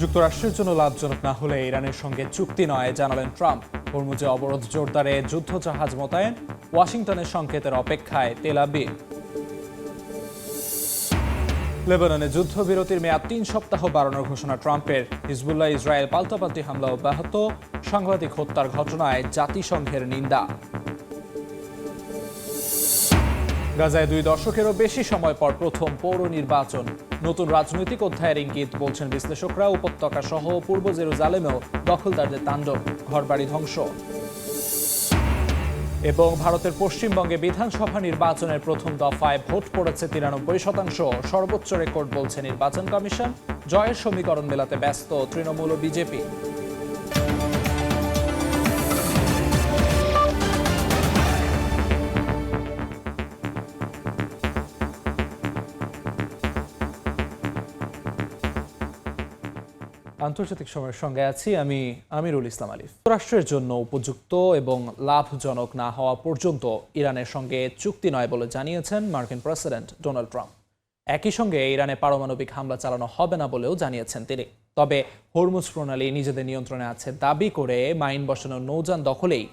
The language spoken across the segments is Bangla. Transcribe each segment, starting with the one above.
যুক্তরাষ্ট্রের জন্য লাভজনক না হলে ইরানের সঙ্গে চুক্তি নয় জানালেন ট্রাম্প। হরমুজে অবরোধ জোরদারে যুদ্ধজাহাজ মোতায়েন, ওয়াশিংটনের সংকেতের অপেক্ষায় তেল আবিব। লেবাননে যুদ্ধবিরতির মেয়াদ ৩ সপ্তাহ বাড়ানোর ঘোষণা ট্রাম্পের। হিজবুল্লাহ ইসরায়েল পাল্টাপাল্টি হামলা অব্যাহত, সাংবাদিক হত্যার ঘটনায় জাতিসংঘের নিন্দা। গাজায় 2 দশকেরও বেশি সময় পর প্রথম পৌর নির্বাচন, নতুন রাজনৈতিক অধ্যায়ের ইঙ্গিত বলছেন বিশ্লেষকরা। উপত্যকা সহ পূর্ব জেরুজালেমেও দখলদারদের তাণ্ডব, ঘরবাড়ি ধ্বংস। এবং ভারতের পশ্চিমবঙ্গে বিধানসভা নির্বাচনের প্রথম দফায় ভোট পড়েছে 93%, সর্বোচ্চ রেকর্ড বলছে নির্বাচন কমিশন। জয়ের সমীকরণ মেলাতে ব্যস্ত তৃণমূল ও বিজেপি। আন্তর্জাতিক সময়ের সঙ্গে আছি আমি আমিরুল ইসলাম আলিফ। যুক্তরাষ্ট্রের জন্য উপযুক্ত এবং লাভজনক না হওয়া পর্যন্ত ইরানের সঙ্গে চুক্তি নয় বলে জানিয়েছেন মার্কিন প্রেসিডেন্ট ডোনাল্ড ট্রাম্প। একই সঙ্গে ইরানে পারমাণবিক হামলা চালানো হবে না বলেও জানিয়েছেন তিনি। তবে হরমুজ প্রণালী নিজেদের নিয়ন্ত্রণে আছে দাবি করে মাইন বসানো নৌযান দখলেই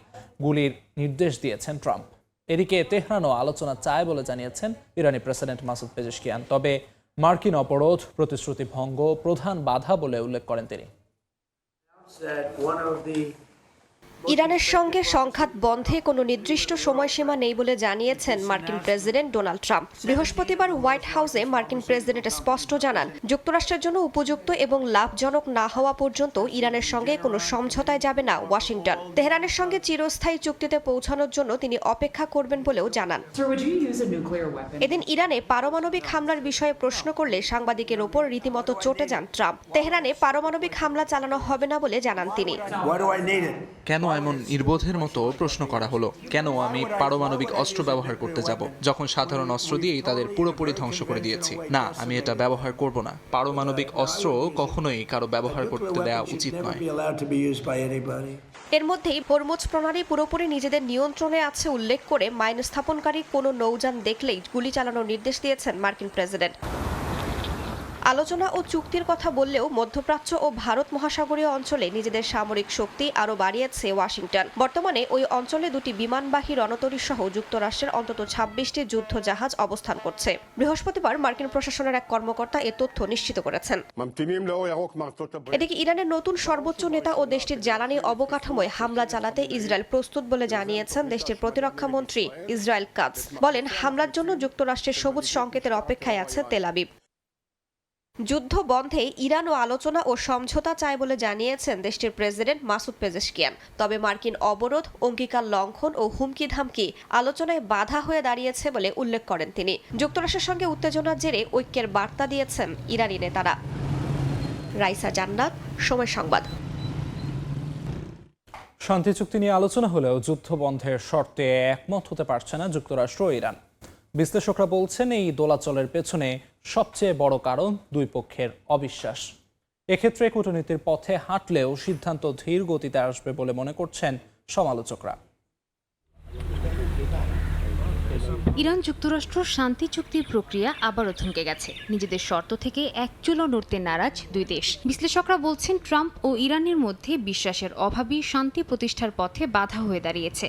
গুলির নির্দেশ দিয়েছেন ট্রাম্প। এদিকে তেহরানও আলোচনা চায় বলে জানিয়েছেন ইরানি প্রেসিডেন্ট মাসুদ পেজেশকিয়ান। তবে মার্কিন অবরোধ প্রতিশ্রুতি ভঙ্গ প্রধান বাধা বলে উল্লেখ করেন তিনি। ইরানের সঙ্গে সংঘাত বন্ধে কোনো নির্দিষ্ট সময়সীমা নেই বলে জানিয়েছেন মার্কিন প্রেসিডেন্ট ডোনাল্ড ট্রাম্প। বৃহস্পতিবার হোয়াইট হাউসে মার্কিন প্রেসিডেন্ট স্পষ্ট জানান, যুক্তরাষ্ট্রের জন্য উপযুক্ত এবং লাভজনক না হওয়া পর্যন্ত ইরানের সঙ্গে কোনো সমঝোতায় যাবে না ওয়াশিংটন। তেহরানের সঙ্গে চিরস্থায়ী চুক্তিতে পৌঁছানোর জন্য তিনি অপেক্ষা করবেন বলেও জানান। এদিন ইরানে পারমাণবিক হামলার বিষয়ে প্রশ্ন করলে সাংবাদিকের ওপর রীতিমতো চটে যান ট্রাম্প। তেহরানে পারমাণবিক হামলা চালানো হবে না বলে জানান তিনি। কেন এমন নির্বোধের মতো প্রশ্ন করা হলো? কেন আমি পারমাণবিক অস্ত্র ব্যবহার করতে যাব যখন সাধারণ অস্ত্র দিয়েই তাদের পুরোপুরি ধ্বংস করে দিয়েছি? না, আমি এটা ব্যবহার করব না। পারমাণবিক অস্ত্র কখনোই কারো ব্যবহার করতে দেওয়া উচিত নয়। এর মধ্যেই হরমুজ প্রণালী পুরোপুরি নিজেদের নিয়ন্ত্রণে আছে উল্লেখ করে মাইন স্থাপনকারী কোনো নৌযান দেখলেই গুলি চালানোর নির্দেশ দিয়েছেন মার্কিন প্রেসিডেন্ট। আলোচনা ও চুক্তির কথা বললেও মধ্যপ্রাচ্য ও ভারত মহাসাগরীয় অঞ্চলে নিজেদের সামরিক শক্তি আরও বাড়িয়েছে ওয়াশিংটন। বর্তমানে ওই অঞ্চলে 2টি বিমানবাহী রণতরী সহ যুক্তরাষ্ট্রের অন্তত 26টি যুদ্ধ জাহাজ অবস্থান করছে। বৃহস্পতিবার মার্কিন প্রশাসনের এক কর্মকর্তা এ তথ্য নিশ্চিত করেছেন। এদিকে ইরানের নতুন সর্বোচ্চ নেতা ও দেশটির জ্বালানি অবকাঠামোয় হামলা চালাতে ইসরায়েল প্রস্তুত বলে জানিয়েছেন দেশটির প্রতিরক্ষা মন্ত্রী ইসরায়েল কাটজ। বলেন, হামলার জন্য যুক্তরাষ্ট্রের সবুজ সংকেতের অপেক্ষায় আছে তেল আবিব। যুদ্ধ বন্ধে ইরানও আলোচনা ও সমঝোতা চায় বলে জানিয়েছেন দেশটির প্রেসিডেন্ট মাসুদ পেজেশকিয়ান। তবে মার্কিন অবরোধ, অঙ্গীকার লঙ্ঘন ও হুমকি ধামকি আলোচনায় বাধা হয়ে দাঁড়িয়েছে বলে উল্লেখ করেন তিনি। যুক্তরাষ্ট্রের সঙ্গে উত্তেজনার জেরে ঐক্যের বার্তা দিয়েছেন ইরানি নেতারা। রাইসা জান্নাত, সময় সংবাদ। শান্তি চুক্তি নিয়ে আলোচনা হলেও যুদ্ধ বন্ধের শর্তে একমত হতে পারছে না যুক্তরাষ্ট্র ও ইরান। বিশ্লেষকরা বলছেন, এই দোলাচলের পেছনে সবচেয়ে বড় কারণ দুই পক্ষের অবিশ্বাস। এক্ষেত্রে কূটনীতির পথে হাঁটলেও সিদ্ধান্ত ধীর গতিতে আসবে বলে মনে করছেন সমালোচকরা। ইরান যুক্তরাষ্ট্র শান্তি চুক্তির প্রক্রিয়া আবারও থমকে গেছে। নিজেদের শর্ত থেকে এক চুলও নড়তে নারাজ দুই দেশ। বিশ্লেষকরা বলছেন, ট্রাম্প ও ইরানের মধ্যে বিশ্বাসের অভাবই শান্তি প্রতিষ্ঠার পথে বাধা হয়ে দাঁড়িয়েছে।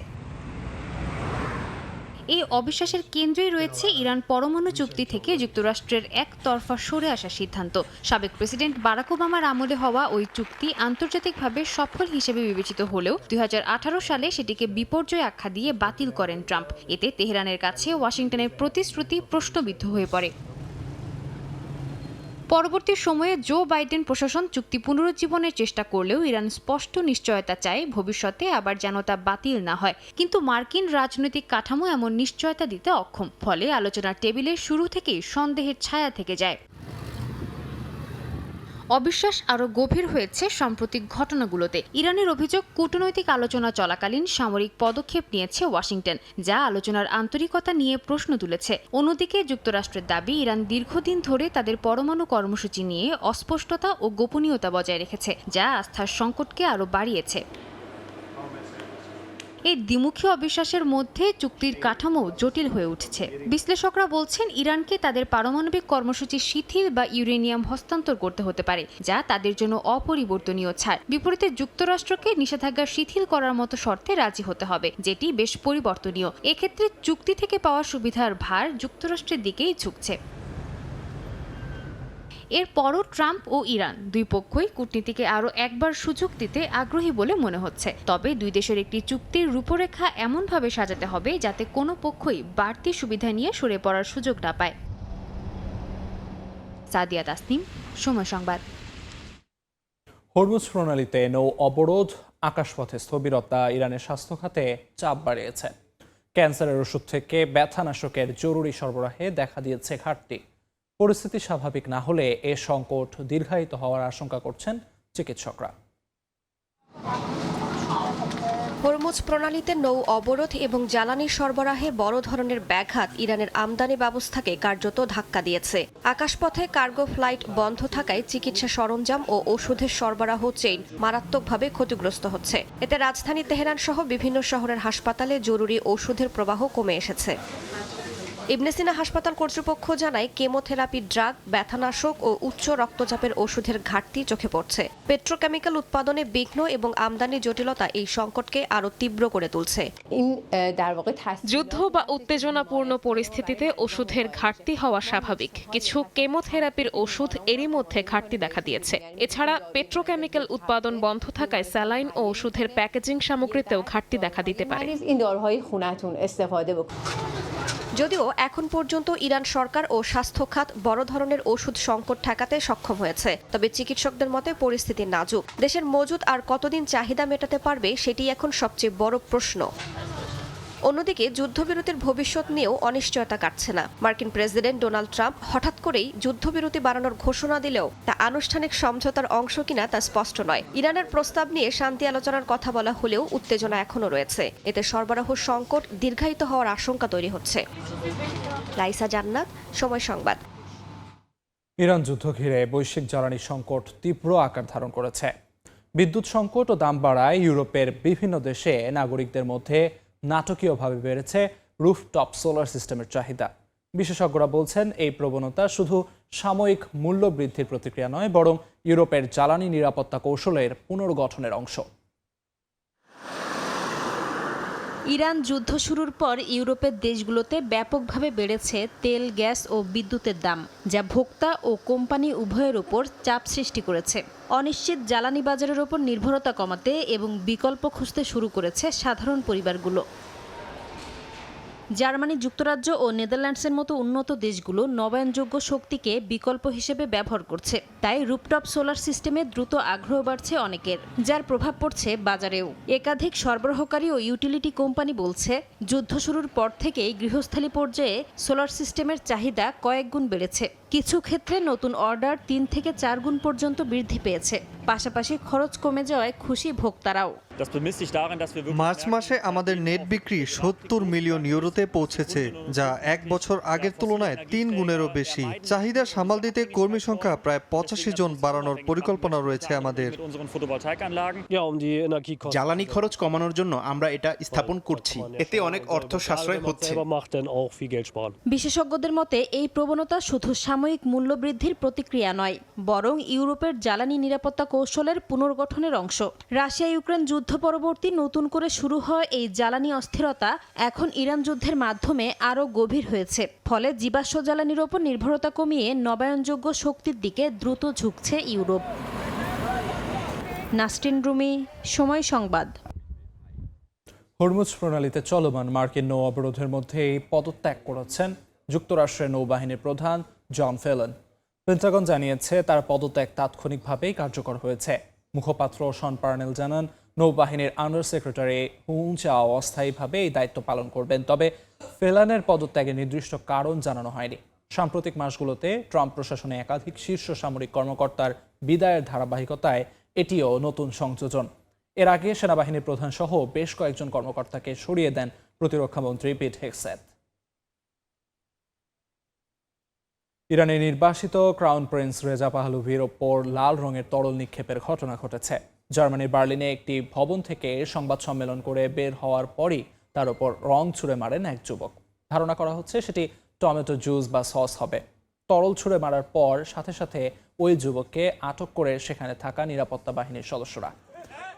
এই অবিশ্বাসের কেন্দ্রেই রয়েছে ইরান পরমাণু চুক্তি থেকে যুক্তরাষ্ট্রের একতরফা সরে আসার সিদ্ধান্ত। সাবেক প্রেসিডেন্ট বারাক ওবামার আমলে হওয়া ওই চুক্তি আন্তর্জাতিকভাবে সফল হিসেবে বিবেচিত হলেও 2018 সালে সেটিকে বিপর্যয় আখ্যা দিয়ে বাতিল করেন ট্রাম্প। এতে তেহরানের কাছে ওয়াশিংটনের প্রতিশ্রুতি প্রশ্নবিদ্ধ হয়ে পড়ে। পরবর্তী সময়ে জো বাইডেন প্রশাসন চুক্তি পুনরুজ্জীবনের চেষ্টা করলেও ইরান স্পষ্ট নিশ্চয়তা চায় ভবিষ্যতে আবার যেন তা বাতিল না হয়। কিন্তু মার্কিন রাজনৈতিক কাঠামো এমন নিশ্চয়তা দিতে অক্ষম। ফলে আলোচনার টেবিলে শুরু থেকেই সন্দেহের ছায়া থেকে যায়। অবিশ্বাস আরও গভীর হয়েছে সাম্প্রতিক ঘটনাগুলোতে। ইরানের অভিযোগ, কূটনৈতিক আলোচনা চলাকালীন সামরিক পদক্ষেপ নিয়েছে ওয়াশিংটন, যা আলোচনার আন্তরিকতা নিয়ে প্রশ্ন তুলেছে। অন্যদিকে যুক্তরাষ্ট্রের দাবি, ইরান দীর্ঘদিন ধরে তাদের পরমাণু কর্মসূচি নিয়ে অস্পষ্টতা ও গোপনীয়তা বজায় রেখেছে, যা আস্থার সংকটকে আরও বাড়িয়েছে। এই দ্বিমুখী অবিশ্বাসের মধ্যে চুক্তির কাঠামো জটিল হয়ে উঠেছে। বিশ্লেষকরা বলছেন ইরানকে তাদের পারমাণবিক কর্মসূচি শিথিল বা ইউরেনিয়াম হস্তান্তর করতে হতে পারে, যা তাদের জন্য অপরিবর্তনীয় ছাড়। বিপরীতে যুক্তরাষ্ট্রকে নিষেধাজ্ঞা শিথিল করার মতো শর্তে রাজি হতে হবে, যেটি বেশ পরিবর্তনীয়। এক্ষেত্রে চুক্তি থেকে পাওয়া সুবিধার ভার যুক্তরাষ্ট্রের দিকেই ঝুঁকছে। এরপরও ট্রাম্প ও ইরান দুই পক্ষই কূটনীতিকে আরও একবার সুযোগ দিতে আগ্রহী বলে মনে হচ্ছে। তবে দুই দেশের একটি চুক্তির রূপরেখা এমনভাবে সাজাতে হবে যাতে কোনো পক্ষই বাড়তি সুবিধা নিয়ে সরে পড়ার সুযোগ না পায়। সাদিয়া তাসনিম, সময় সংবাদ। হরমুজ প্রণালীতে নৌ অবরোধ, আকাশপথে স্থবিরতা ইরানের স্বাস্থ্য খাতে চাপ বাড়িয়েছে। ক্যান্সারের ওষুধ থেকে ব্যথানাশকের জরুরি সরবরাহে দেখা দিয়েছে ঘাটতি। পরিস্থিতি স্বাভাবিক না হলে এ সংকট দীর্ঘায়িত হওয়ার আশঙ্কা করছেন চিকিৎসকরা। হরমুজ প্রণালীতে নৌ অবরোধ এবং জ্বালানি সরবরাহে বড় ধরনের ব্যাঘাত ইরানের আমদানি ব্যবস্থাকে কার্যত ধাক্কা দিয়েছে। আকাশপথে কার্গো ফ্লাইট বন্ধ থাকায় চিকিৎসা সরঞ্জাম ও ওষুধের সরবরাহ চেইন মারাত্মকভাবে ক্ষতিগ্রস্ত হচ্ছে। এতে রাজধানী তেহরান সহ বিভিন্ন শহরের হাসপাতালে জরুরি ওষুধের প্রবাহ কমে এসেছে। ইবনে সিনা হাসপাতাল কর্তৃপক্ষ জানায় কেমোথেরাপি ড্রাগ, ব্যথানাশক ও উচ্চ রক্তচাপের ওষুধের ঘাটতি চোখে পড়ছে। পেট্রোকেমিক্যাল উৎপাদনে বিঘ্ন এবং আমদানি জটিলতা এই সংকটকে আরও তীব্র করে তুলছে। যুদ্ধ বা উত্তেজনাপূর্ণ পরিস্থিতিতে ওষুধের ঘাটতি হওয়া স্বাভাবিক। কিছু কেমোথেরাপির ওষুধ এরই মধ্যে ঘাটতি দেখা দিয়েছে। এছাড়া পেট্রোকেমিক্যাল উৎপাদন বন্ধ থাকায় স্যালাইন ও ওষুধের প্যাকেজিং সামগ্রীতেও ঘাটতি দেখা দিতে পারে। যদিও এখন পর্যন্ত ইরান সরকার ও স্বাস্থ্য খাত বড় ধরনের ওষুধ সংকট ঠেকাতে সক্ষম হয়েছে, তবে চিকিৎসকদের মতে পরিস্থিতি নাজুক। দেশের মজুদ আর কতদিন চাহিদা মেটাতে পারবে সেটি এখন সবচেয়ে বড় প্রশ্ন। অন্যদিকে যুদ্ধবিরতির ভবিষ্যৎ নিয়েও অনিশ্চয়তা কাটছে না। মার্কিন প্রেসিডেন্ট ডোনাল্ড ট্রাম্প হঠাৎ করেই যুদ্ধবিরতি বাড়ানোর ঘোষণা দিলেও তা আনুষ্ঠানিক সমঝোতার অংশ কিনা তা স্পষ্ট নয়। ইরানের প্রস্তাব নিয়ে শান্তি আলোচনার কথা বলা হলেও উত্তেজনা এখনও রয়েছে। এতে সরবরাহ সংকট দীর্ঘায়িত হওয়ার আশঙ্কা তৈরি হচ্ছে। লাইসা জান্নাত, সময় সংবাদ। ইরান যুদ্ধ ঘিরে বৈশ্বিক জ্বালানি সংকট তীব্র আকার ধারণ করেছে। বিদ্যুৎ সংকট ও দাম বাড়ায় ইউরোপের বিভিন্ন দেশে নাগরিকদের মধ্যে নাটকীয়ভাবে বেড়েছে রুফটপ সোলার সিস্টেমের চাহিদা। বিশেষজ্ঞরা বলছেন এই প্রবণতা শুধু সাময়িক মূল্য বৃদ্ধির প্রতিক্রিয়া নয়, বরং ইউরোপের জ্বালানি নিরাপত্তা কৌশলের পুনর্গঠনের অংশ। ইরান যুদ্ধ শুরুর পর ইউরোপের দেশগুলোতে ব্যাপকভাবে বেড়েছে তেল, গ্যাস ও বিদ্যুতের দাম, যা ভোক্তা ও কোম্পানি উভয়ের উপর চাপ সৃষ্টি করেছে। অনিশ্চিত জ্বালানি বাজারের ওপর নির্ভরতা কমাতে এবং বিকল্প খুঁজতে শুরু করেছে সাধারণ পরিবারগুলো। জার্মানি, যুক্তরাজ্য ও নেদারল্যান্ডসের মতো উন্নত দেশগুলো নবায়নযোগ্য শক্তিকে বিকল্প হিসেবে ব্যবহার করছে। তাই রুফটপ সোলার সিস্টেমে দ্রুত আগ্রহ বাড়ছে অনেকের, যার প্রভাব পড়ছে বাজারেও। একাধিক সরবরাহকারী ও ইউটিলিটি কোম্পানি বলছে, যুদ্ধ শুরুর পর থেকেই গৃহস্থালী পর্যায়ে সোলার সিস্টেমের চাহিদা কয়েক গুণ বেড়েছে। কিছু ক্ষেত্রে নতুন অর্ডার 3 থেকে 4 গুণ পর্যন্ত বৃদ্ধি পেয়েছে। পাশাপাশি খরচ কমে যাওয়ায় খুশি ভোক্তারাও। মার্চ মাসে আমাদের নেট বিক্রি 70 মিলিয়ন ইউরোতে পৌঁছেছে, যা 1 বছর আগের তুলনায় 3 গুণেরও বেশি। চাহিদা সামাল দিতে কর্মী সংখ্যা প্রায় 85 জন বাড়ানোর পরিকল্পনা রয়েছে আমাদের। জ্বালানি খরচ কমানোর জন্য আমরা এটা স্থাপন করছি, এতে অনেক অর্থ সাশ্রয় হচ্ছে। বিশেষজ্ঞদের মতে এই প্রবণতা শুধু সাময়িক মূল্য বৃদ্ধির প্রতিক্রিয়া নয়, বরং ইউরোপের জ্বালানি নিরাপত্তা কৌশলের পুনর্গঠনের অংশ। রাশিয়া ইউক্রেন যুদ্ধ পরবর্তী নতুন করে শুরু হয় এই জ্বালানি অস্থিরতা এখন ইরান যুদ্ধের মাধ্যমে আরও গভীর হয়েছে। ফলে জীবাশ্ম জ্বালানির ওপর নির্ভরতা কমিয়ে নবায়নযোগ্য শক্তির দিকে দ্রুত ঝুঁকছে ইউরোপ। নাসরিন রুমি, সময় সংবাদ। হরমুজ প্রণালীতে চলমান মার্কিন নৌ অবরোধের মধ্যেই পদত্যাগ করেছেন যুক্তরাষ্ট্রের নৌবাহিনীর প্রধান জন ফেলন। পেন্টাগন জানিয়েছে তার পদত্যাগ তাৎক্ষণিকভাবেই কার্যকর হয়েছে। মুখপাত্র শন পার্নেল জানান, নৌবাহিনীর আন্ডার সেক্রেটারি হুং চাও অস্থায়ীভাবে এই দায়িত্ব পালন করবেন। তবে ফেলানের পদত্যাগের নির্দিষ্ট কারণ জানানো হয়নি। সাম্প্রতিক মাসগুলোতে ট্রাম্প প্রশাসনে একাধিক শীর্ষ সামরিক কর্মকর্তার বিদায়ের ধারাবাহিকতায় এটিও নতুন সংযোজন। এর আগে সেনাবাহিনীর প্রধান সহ বেশ কয়েকজন কর্মকর্তাকে সরিয়ে দেন প্রতিরক্ষামন্ত্রী পিট হেগসেথ। ইরানের নির্বাসিত ক্রাউন প্রিন্স রেজা পাহলভির ওপর লাল রঙের তরল নিক্ষেপের ঘটনা ঘটেছে। জার্মানির বার্লিনে একটি ভবন থেকে সংবাদ সম্মেলন করে বের হওয়ার পরই তার উপর রং ছুঁড়ে মারেন এক যুবক। ধারণা করা হচ্ছে সেটি টমেটো জুস বা সস হবে। তরল ছুঁড়ে মারার পর সাথে সাথে ওই যুবককে আটক করে সেখানে থাকা নিরাপত্তা বাহিনীর সদস্যরা।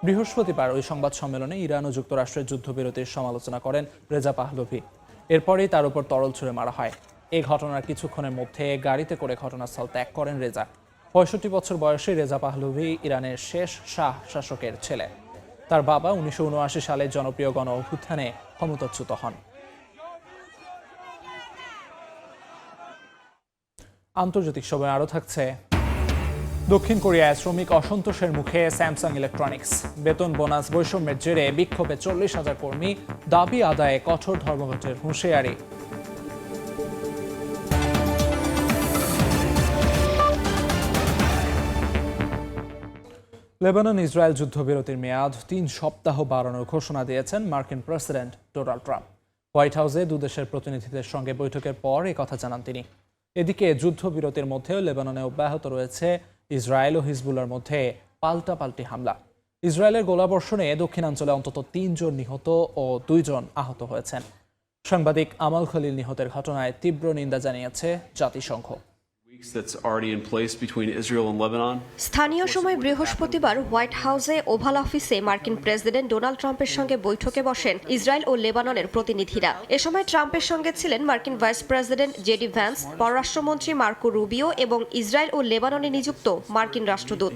বৃহস্পতিবার ওই সংবাদ সম্মেলনে ইরান ও যুক্তরাষ্ট্রের যুদ্ধবিরতির সমালোচনা করেন রেজা পাহলভি। এরপরেই তার উপর তরল ছুঁড়ে মারা হয়। এই ঘটনার কিছুক্ষণের মধ্যে গাড়িতে করে ঘটনাস্থল ত্যাগ করেন রেজা। 65 বছর বয়সী রেজা পাহলভি ইরানের শেষ শাহ শাসকের ছেলে। তার বাবা 1979 সালে জনপ্রিয় গণ অভ্যুত্থানে ক্ষমতাচ্যুত হন। আন্তর্জাতিক সময় আরও থাকছে। দক্ষিণ কোরিয়ায় শ্রমিক অসন্তোষের মুখে স্যামসাং ইলেকট্রনিক্স। বেতন বোনাস বৈষম্যের জেরে বিক্ষোভে 40,000 কর্মী, দাবি আদায়ে কঠোর ধর্মঘটের হুঁশিয়ারি। লেবানন ইসরায়েল যুদ্ধবিরতির মেয়াদ 3 সপ্তাহ বাড়ানোর ঘোষণা দিয়েছেন মার্কিন প্রেসিডেন্ট ডোনাল্ড ট্রাম্প। হোয়াইট হাউসে দুদেশের প্রতিনিধিদের সঙ্গে বৈঠকের পর কথা জানান তিনি। এদিকে যুদ্ধবিরতির মধ্যেও লেবাননে অব্যাহত রয়েছে ইসরায়েল ও হিজবুল্লাহর মধ্যে পাল্টাপাল্টি হামলা। ইসরায়েলের গোলাবর্ষণে দক্ষিণাঞ্চলে অন্তত 3 জন নিহত ও 2 জন আহত হয়েছেন। সাংবাদিক আমাল খলিল নিহতের ঘটনায় তীব্র নিন্দা জানিয়েছে জাতিসংঘ। স্থানীয় সময় বৃহস্পতিবার হোয়াইট হাউসে ওভাল অফিসে মার্কিন প্রেসিডেন্ট ডোনাল্ড ট্রাম্পের সঙ্গে বৈঠকে বসেন ইসরায়েল ও লেবাননের প্রতিনিধিরা। এ সময় ট্রাম্পের সঙ্গে ছিলেন মার্কিন ভাইস প্রেসিডেন্ট জেডি ভ্যান্স, পররাষ্ট্রমন্ত্রী মার্কো রুবিও এবং ইসরায়েল ও লেবাননে নিযুক্ত মার্কিন রাষ্ট্রদূত।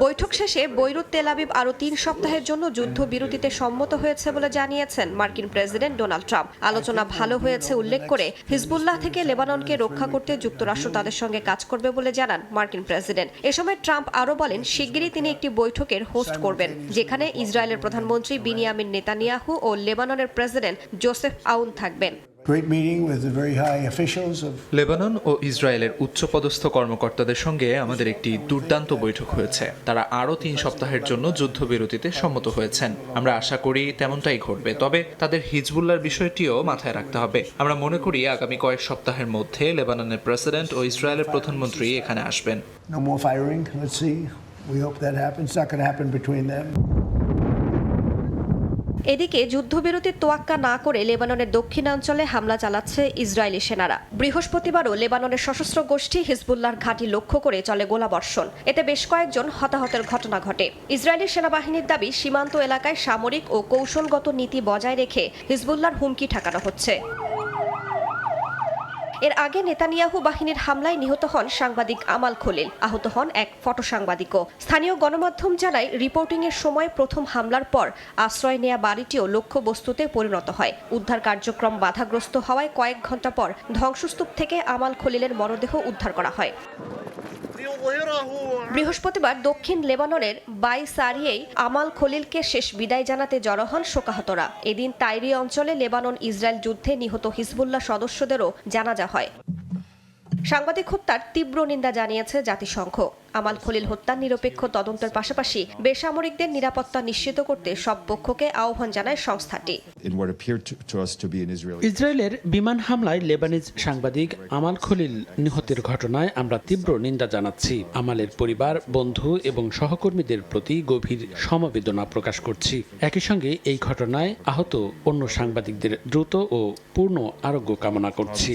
বৈঠক শেষে বৈরুত তেল আবিব আরও 3 সপ্তাহের জন্য যুদ্ধবিরতিতে সম্মত হয়েছে বলে জানিয়েছেন মার্কিন প্রেসিডেন্ট ডোনাল্ড ট্রাম্প। আলোচনা ভালো হয়েছে উল্লেখ করে হিজবুল্লাহ থেকে লেবাননকে রক্ষা করতে যুক্তরাষ্ট্র তাদের সঙ্গে কাজ করবে বলে জানান মার্কিন প্রেসিডেন্ট। এ সময় ট্রাম্প আরও বলেন, শিগগিরই তিনি একটি বৈঠকের হোস্ট করবেন, যেখানে ইসরায়েলের প্রধানমন্ত্রী বিনিয়ামিন নেতানিয়াহু ও লেবাননের প্রেসিডেন্ট জোসেফ আউন থাকবেন। লেবানন ও ইসরায়েলের উচ্চপদস্থ কর্মকর্তাদের সঙ্গে আমাদের একটি দুর্দান্ত বৈঠক হয়েছে। তারা আরও 3 সপ্তাহের জন্য যুদ্ধবিরতিতে সম্মত হয়েছেন। আমরা আশা করি তেমনটাই ঘটবে, তবে তাদের হিজবুল্লাহর বিষয়টিও মাথায় রাখতে হবে। আমরা মনে করি আগামী কয়েক সপ্তাহের মধ্যে লেবাননের প্রেসিডেন্ট ও ইসরায়েলের প্রধানমন্ত্রী এখানে আসবেন। এদিকে যুদ্ধবিরতির তোয়াক্কা না করে লেবাননের দক্ষিণাঞ্চলে হামলা চালাচ্ছে ইসরায়েলি সেনারা। বৃহস্পতিবারও লেবাননের সশস্ত্র গোষ্ঠী হিজবুল্লাহর ঘাঁটি লক্ষ্য করে চলে গোলাবর্ষণ। এতে বেশ কয়েকজন হতাহতের ঘটনা ঘটে। ইসরায়েলি সেনাবাহিনীর দাবি, সীমান্ত এলাকায় সামরিক ও কৌশলগত নীতি বজায় রেখে হিজবুল্লাহর হুমকি ঠেকানো হচ্ছে। এর আগে নেতানিয়াহু বাহিনীর হামলায় নিহত হন সাংবাদিক আমাল খলিল, আহত হন এক ফটো সাংবাদিকও। স্থানীয় গণমাধ্যম জানায়, রিপোর্টিংয়ের সময় প্রথম হামলার পর আশ্রয় নেয়া বাড়িটিও লক্ষ্যবস্তুতে পরিণত হয়। উদ্ধার কার্যক্রম বাধাগ্রস্ত হওয়ায় কয়েক ঘণ্টা পর ধ্বংসস্তূপ থেকে আমাল খলিলের মরদেহ উদ্ধার করা হয়। বৃহস্পতিবার দক্ষিণ লেবাননের বাইসারিয়েই আমাল খলিলকে শেষ বিদায় জানাতে জড়ো হন শোকাহতরা। এদিন তাইরি অঞ্চলে লেবানন ইসরায়েল যুদ্ধে নিহত হিজবুল্লাহ সদস্যদেরও জানাজা হয়। সাংবাদিক হত্যার তীব্র নিন্দা জানিয়েছে জাতিসংঘ। আমাল খলিল হত্যার নিরপেক্ষ তদন্তের পাশাপাশি বেসামরিকদের নিরাপত্তা নিশ্চিত করতে সব পক্ষকে আহ্বান জানায় সংস্থাটি। ইসরায়েলের বিমান হামলায় লেবানিজ সাংবাদিক আমাল খলিল নিহতের ঘটনায় আমরা তীব্র নিন্দা জানাচ্ছি। আমালের পরিবার, বন্ধু এবং সহকর্মীদের প্রতি গভীর সমবেদনা প্রকাশ করছি। একই সঙ্গে এই ঘটনায় আহত অন্য সাংবাদিকদের দ্রুত ও পূর্ণ আরোগ্য কামনা করছি।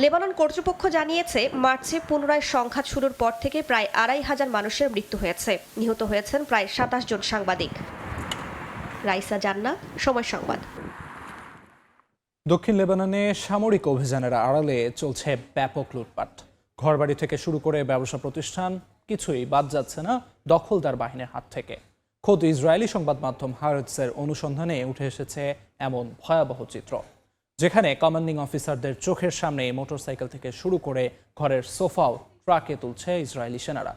লেবানন কর্তৃপক্ষ জানিয়েছে, মার্চে পুনরায় সংঘাত শুরুর পর থেকে প্রায় 2,500 মানুষের মৃত্যু হয়েছে। নিহত হয়েছেন প্রায় 27 জন সাংবাদিক। রাইসা জান্নাত, সময় সংবাদ। দক্ষিণ লেবাননে সামরিক অভিযানের আড়ালে চলছে ব্যাপক লুটপাট। ঘরবাড়ি থেকে শুরু করে ব্যবসা প্রতিষ্ঠান কিছুই বাদ যাচ্ছে না দখলদার বাহিনীর হাত থেকে। খোদ ইসরায়েলি সংবাদ মাধ্যম হারেটসের অনুসন্ধানে উঠে এসেছে এমন ভয়াবহ চিত্র, যেখানে কমান্ডিং অফিসারদের চোখের সামনে মোটরসাইকেল থেকে শুরু করে ঘরের সোফাও ট্রাকে তুলছে ইসরায়েলি সেনারা।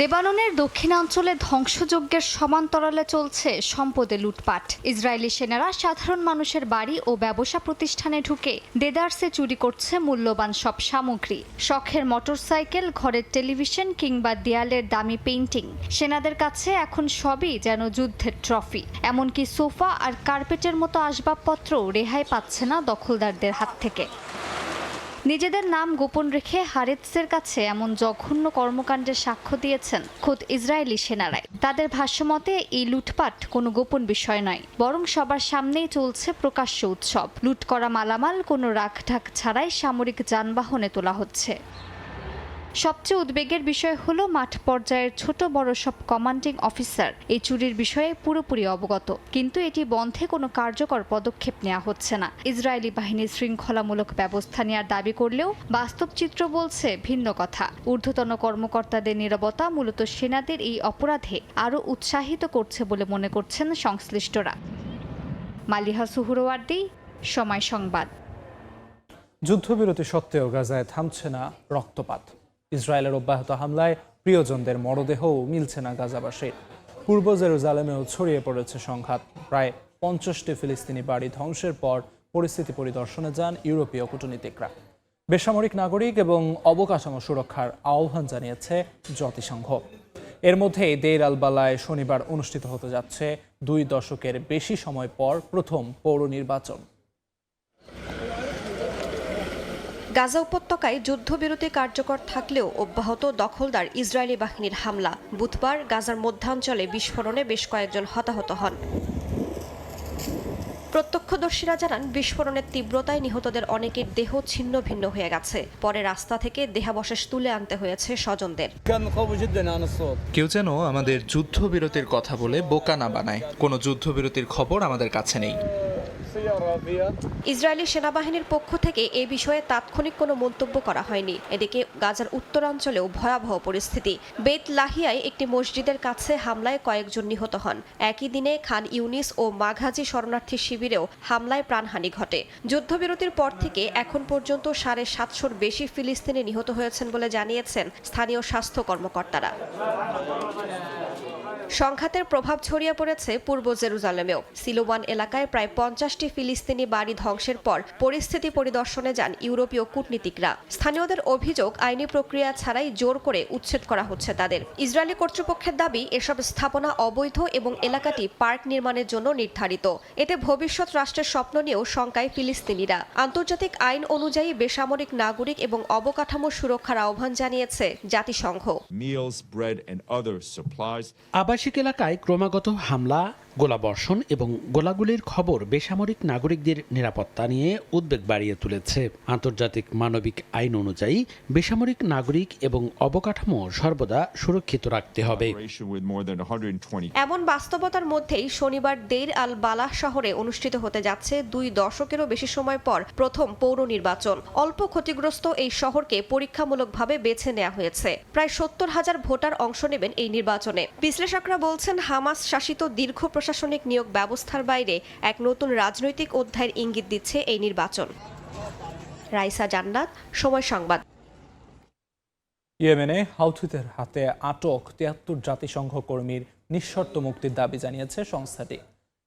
লেবাননের দক্ষিণাঞ্চলে ধ্বংসযজ্ঞের সমান্তরালে চলছে সম্পদে লুটপাট। ইসরায়েলি সেনারা সাধারণ মানুষের বাড়ি ও ব্যবসা প্রতিষ্ঠানে ঢুকে দেদারসে চুরি করছে মূল্যবান সব সামগ্রী। শখের মোটরসাইকেল, ঘরের টেলিভিশন কিংবা দেয়ালের দামি পেইন্টিং। সেনাদের কাছে এখন সবই যেন যুদ্ধের ট্রফি। এমনকি সোফা আর কার্পেটের মতো আসবাবপত্র রেহাই পাচ্ছে না দখলদারদের হাত থেকে। নিজেদের নাম গোপন রেখে হারেতসের কাছে এমন জঘন্য কর্মকাণ্ডের সাক্ষ্য দিয়েছেন খোদ ইসরায়েলি সেনারাই। তাদের ভাষ্যমতে এই লুটপাট কোনো গোপন বিষয় নয়, বরং সবার সামনেই চলছে প্রকাশ্য উৎসব। লুট করা মালামাল কোনো রাখঢাক ছাড়াই সামরিক যানবাহনে তোলা হচ্ছে। সবচেয়ে উদ্বেগের বিষয় হলো মাঠ পর্যায়ের ছোট বড় সব কমান্ডিং অফিসার এই চুরির বিষয়ে পুরোপুরি অবগত, কিন্তু এটি বন্ধে কোনো কার্যকর পদক্ষেপ নেওয়া হচ্ছে না। ইসরায়েলি বাহিনী শৃঙ্খলামূলক ব্যবস্থা নেওয়ার দাবি করলেও বাস্তব চিত্র বলছে ভিন্ন কথা। ঊর্ধ্বতন কর্মকর্তাদের নীরবতা মূলত সেনাদের এই অপরাধে আরও উৎসাহিত করছে বলে মনে করছেন সংশ্লিষ্টরা। মালিহা সুহুরওয়ার্দী, সময় সংবাদ। যুদ্ধবিরতি সত্ত্বেও গাজায় থামছে না রক্তপাত। ইসরায়েলের অব্যাহত হামলায় প্রিয়জনদের মরদেহও মিলছে না গাজাবাসীর। পূর্ব জেরুজালেমেও ছড়িয়ে পড়েছে সংঘাত। প্রায় 50টি ফিলিস্তিনি বাড়ি ধ্বংসের পর পরিস্থিতি পরিদর্শনে যান ইউরোপীয় কূটনীতিকরা। বেসামরিক নাগরিক এবং অবকাঠামো সুরক্ষার আহ্বান জানিয়েছে জাতিসংঘ। এর মধ্যেই দেইর আল বালায় শনিবার অনুষ্ঠিত হতে যাচ্ছে 2 দশকের বেশি সময় পর প্রথম পৌর নির্বাচন। গাজা উপত্যকায় যুদ্ধবিরতি কার্যকর থাকলেও অব্যাহত দখলদার ইসরায়েলি বাহিনীর হামলা। বুধবার গাজার মধ্যাঞ্চলে বিস্ফোরণে বেশ কয়েকজন হতাহত হন। প্রত্যক্ষদর্শীরা জানান, বিস্ফোরণের তীব্রতায় নিহতদের অনেকের দেহ ছিন্ন ভিন্ন হয়ে গেছে। পরে রাস্তা থেকে দেহাবশেষ তুলে আনতে হয়েছে স্বজনদের। কেউ যেন আমাদের যুদ্ধবিরতির কথা বলে বোকা না বানায়। কোনো যুদ্ধবিরতির খবর আমাদের কাছে নেই। ইসরায়েলি সেনাবাহিনীর পক্ষ থেকে এ বিষয়ে তাৎক্ষণিক কোনো মন্তব্য করা হয়নি। এদিকে গাজার উত্তরাঞ্চলেও ভয়াবহ পরিস্থিতি। বেত লাহিয়ায় একটি মসজিদের কাছে হামলায় কয়েকজন নিহত হন। একই দিনে খান ইউনিস ও মাঘাজি শরণার্থী শিবিরেও হামলায় প্রাণহানি ঘটে। যুদ্ধবিরতির পর থেকে এখন পর্যন্ত 750-র বেশি ফিলিস্তিনি নিহত হয়েছেন বলে জানিয়েছেন স্থানীয় স্বাস্থ্য কর্মকর্তারা। সংঘাতের প্রভাব ছড়িয়ে পড়েছে পূর্ব জেরুজালেমেও। সিলোয়ান এলাকায় প্রায় 50টি ফিলিস্তিনি বাড়ি ধ্বংসের পর পরিস্থিতি পরিদর্শনে যান ইউরোপীয় কূটনীতিকরা। স্থানীয়দের অভিযোগ, আইনি প্রক্রিয়া ছাড়াই জোর করে উচ্ছেদ করা হচ্ছে তাদের। ইসরায়েলি কর্তৃপক্ষের দাবি, এসব স্থাপনা অবৈধ এবং এলাকাটি পার্ক নির্মাণের জন্য নির্ধারিত। এতে ভবিষ্যৎ রাষ্ট্রের স্বপ্ন নিয়েও শঙ্কায় ফিলিস্তিনিরা। আন্তর্জাতিক আইন অনুযায়ী বেসামরিক নাগরিক এবং অবকাঠামো সুরক্ষার আহ্বান জানিয়েছে জাতিসংঘ। আবাসিক এলাকায় ক্রমাগত হামলা, গোলাবর্ষণ এবং গোলাগুলির খবর বেসামরিক নাগরিকদের নিরাপত্তা নিয়ে উদ্বেগ বাড়িয়ে তুলেছে। আন্তর্জাতিক মানবিক আইন অনুযায়ী বেসামরিক নাগরিক এবং অবকাঠামো সর্বদা সুরক্ষিত রাখতে হবে। এমন বাস্তবতার মধ্যেই শনিবার দেইর আল বালাহ শহরে অনুষ্ঠিত হতে যাচ্ছে 2 দশকেরও বেশি সময় পর প্রথম পৌর নির্বাচন। অল্প ক্ষতিগ্রস্ত এই শহরকে পরীক্ষামূলকভাবে বেছে নেওয়া হয়েছে। প্রায় 70,000 ভোটার অংশ নেবেন এই নির্বাচনে। বিশ্লেষকরা বলছেন, হামাস শাসিত দীর্ঘ প্রশাসনিক নিয়োগ ব্যবস্থার বাইরে এক নতুন রাজনৈতিক অধ্যায়ের ইঙ্গিত দিচ্ছে এই নির্বাচন। রাইসা জান্নাত, সময় সংবাদ। ইয়েমেনে হাউথিদের হাতে আটক 73 জাতিসংঘ কর্মীর নিঃশর্ত মুক্তির দাবি জানিয়েছে সংস্থাটি।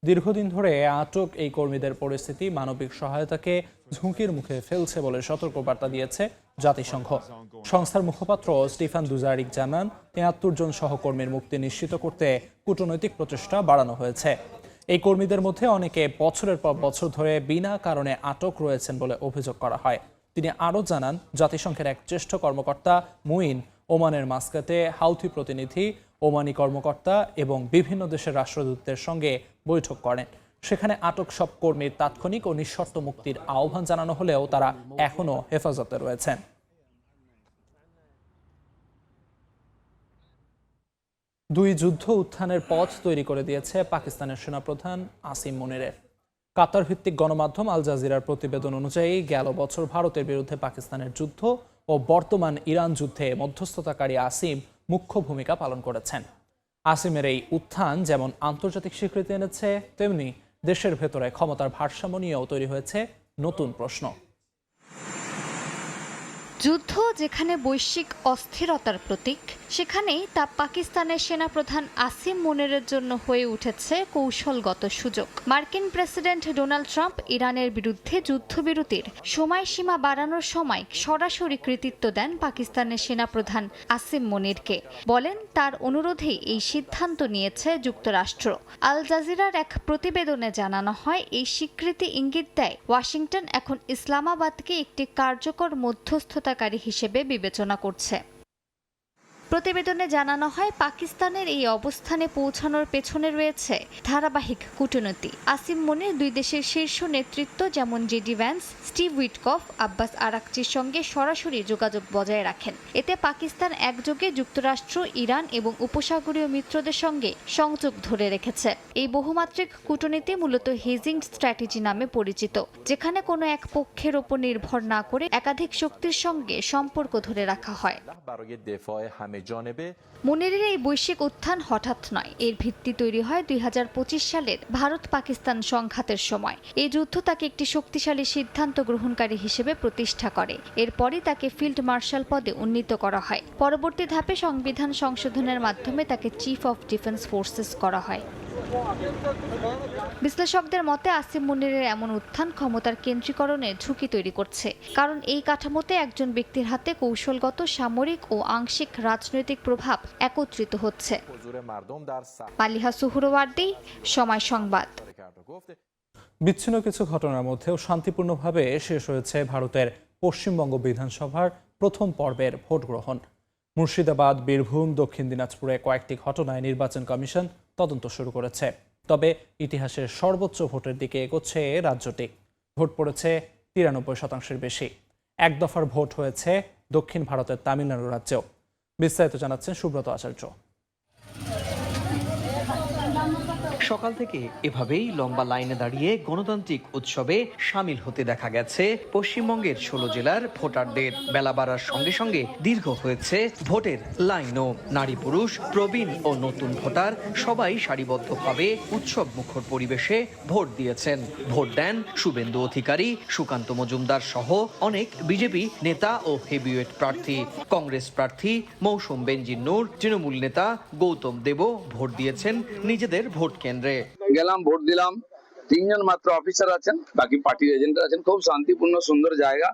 দীর্ঘদিন ধরে আটক এই কর্মীদের পরিস্থিতি মানবিক সহায়তাকে ঝুঁকির মুখে ফেলছে বলে সতর্কবার্তা দিয়েছে জাতিসংঘ। সংস্থার মুখপাত্র স্টিফান দুজারিক জানান, 73 জন সহকর্মীর মুক্তি নিশ্চিত করতে কূটনৈতিক প্রচেষ্টা বাড়ানো হয়েছে। এই কর্মীদের মধ্যে অনেকে বছরের পর বছর ধরে বিনা কারণে আটক রয়েছেন বলে অভিযোগ করা হয়। তিনি আরও জানান, জাতিসংঘের এক জ্যেষ্ঠ কর্মকর্তা মুইন ওমানের মাস্কাতে হাউথি প্রতিনিধি, ওমানি কর্মকর্তা এবং বিভিন্ন দেশের রাষ্ট্রদূতদের সঙ্গে বৈঠক করেন। সেখানে আটক সব কর্মীর তাৎক্ষণিক ও নিঃশর্ত মুক্তির আহ্বান জানানো হলেও তারা এখনও হেফাজতে রয়েছেন। দুই যুদ্ধ উত্থানের পথ তৈরি করে দিয়েছে পাকিস্তানের সেনাপ্রধান আসিম মুনিরের। কাতার ভিত্তিক গণমাধ্যম আল জাজিরার প্রতিবেদন অনুযায়ী গেল বছর ভারতের বিরুদ্ধে পাকিস্তানের যুদ্ধ ও বর্তমান ইরান যুদ্ধে মধ্যস্থতাকারী আসিম মুখ্য ভূমিকা পালন করেছেন। আসিমের এই উত্থান যেমন আন্তর্জাতিক স্বীকৃতি এনেছে, তেমনি দেশের ভেতরে ক্ষমতার ভারসাম্য নিয়েও তৈরি হয়েছে নতুন প্রশ্ন। যুদ্ধ যেখানে বৈশ্বিক অস্থিরতার প্রতীক, সেখানেই তা পাকিস্তানের সেনাপ্রধান আসিম মুনিরের জন্য হয়ে উঠেছে কৌশলগত সুযোগ। মার্কিন প্রেসিডেন্ট ডোনাল্ড ট্রাম্প ইরানের বিরুদ্ধে যুদ্ধবিরতির সময়সীমা বাড়ানোর সময় সরাসরি কৃতিত্ব দেন পাকিস্তানের সেনাপ্রধান আসিম মুনিরকে। বলেন তার অনুরোধেই এই সিদ্ধান্ত নিয়েছে যুক্তরাষ্ট্র। আল জাজিরার এক প্রতিবেদনে জানানো হয়, এই স্বীকৃতি ইঙ্গিত দেয় ওয়াশিংটন এখন ইসলামাবাদকে একটি কার্যকর মধ্যস্থতাকারী হিসেবে বিবেচনা করছে। প্রতিবেদনে জানানো হয়, পাকিস্তানের এই অবস্থানে পৌঁছানোর পেছনে রয়েছে ধারাবাহিক কূটনীতি। আসিম মুনির দুই দেশের শীর্ষ নেতৃত্ব যেমন JD Vance, Steve Witkoff, Abbas আরাকচির সঙ্গে সরাসরি যোগাযোগ বজায় রাখেন। এতে পাকিস্তান একযোগে যুক্তরাষ্ট্র, ইরান এবং উপসাগরীয় মিত্রদের সঙ্গে সংযোগ ধরে রেখেছে। এই বহুমাত্রিক কূটনীতি মূলত হেজিং স্ট্র্যাটেজি নামে পরিচিত, যেখানে কোনো এক পক্ষের ওপর নির্ভর না করে একাধিক শক্তির সঙ্গে সম্পর্ক ধরে রাখা হয়। মুনিরের এই বৈশ্বিক উত্থান হঠাৎ নয়। এর ভিত্তি তৈরি হয় 2025 সালের ভারত পাকিস্তান সংঘাতের সময়। এই যুদ্ধ তাকে একটি শক্তিশালী সিদ্ধান্ত গ্রহণকারী হিসেবে প্রতিষ্ঠা করে। এরপরই তাকে ফিল্ড মার্শাল পদে উন্নীত করা হয়। পরবর্তী ধাপে সংবিধান সংশোধনের মাধ্যমে তাকে চিফ অফ ডিফেন্স ফোর্সেস করা হয়। বিশ্লেষকদের মতে আসিম মুনিরের এমন উত্থান ক্ষমতার কেন্দ্রীকরণের ঝুঁকি তৈরি করছে, কারণ এই কাঠামোতে একজন ব্যক্তির হাতে কৌশলগত, সামরিক ও আংশিক রাজনৈতিক প্রভাব একত্রিত হচ্ছে। মালিহা সুহরওয়ার্দী, সময় সংবাদ। বিচ্ছিন্ন কিছু ঘটনার মধ্যেও শান্তিপূর্ণভাবে শেষ হয়েছে ভারতের পশ্চিমবঙ্গ বিধানসভার প্রথম পর্বের ভোট গ্রহণ। মুর্শিদাবাদ, বীরভূম, দক্ষিণ দিনাজপুরে কয়েকটি ঘটনায় নির্বাচন কমিশন তদন্ত শুরু করেছে। তবে ইতিহাসের সর্বোচ্চ ভোটের দিকে এগোচ্ছে রাজ্যটি। ভোট পড়েছে 93% বেশি। এক দফার ভোট হয়েছে দক্ষিণ ভারতের তামিলনাড়ু রাজ্যেও। বিস্তারিত জানাচ্ছেন সুব্রত আচার্য। সকাল থেকে এভাবেই লম্বা লাইনে দাঁড়িয়ে গণতান্ত্রিক উৎসবে সামিল হতে দেখা গেছে পশ্চিমবঙ্গের 16 জেলার ভোটারদের। বেলা বাড়ার সঙ্গে সঙ্গে দীর্ঘ হয়েছে ভোটের লাইনও। নারী পুরুষ, প্রবীণ ও নতুন ভোটার সবাই সারিবদ্ধভাবে উৎসব মুখর পরিবেশে ভোট দিয়েছেন। ভোট দেন শুভেন্দু অধিকারী, সুকান্ত মজুমদার সহ অনেক বিজেপি নেতা ও হেভিওয়েট প্রার্থী। কংগ্রেস প্রার্থী মৌসুম বেনজির নূর, তৃণমূল নেতা গৌতম দেবও ভোট দিয়েছেন নিজেদের ভোট কেন্দ্রে। গেলাম, ভোট দিলাম। 3 জন মাত্র অফিসার আছেন, বাকি পার্টির এজেন্ট আছেন। খুব শান্তিপূর্ণ, সুন্দর জায়গা।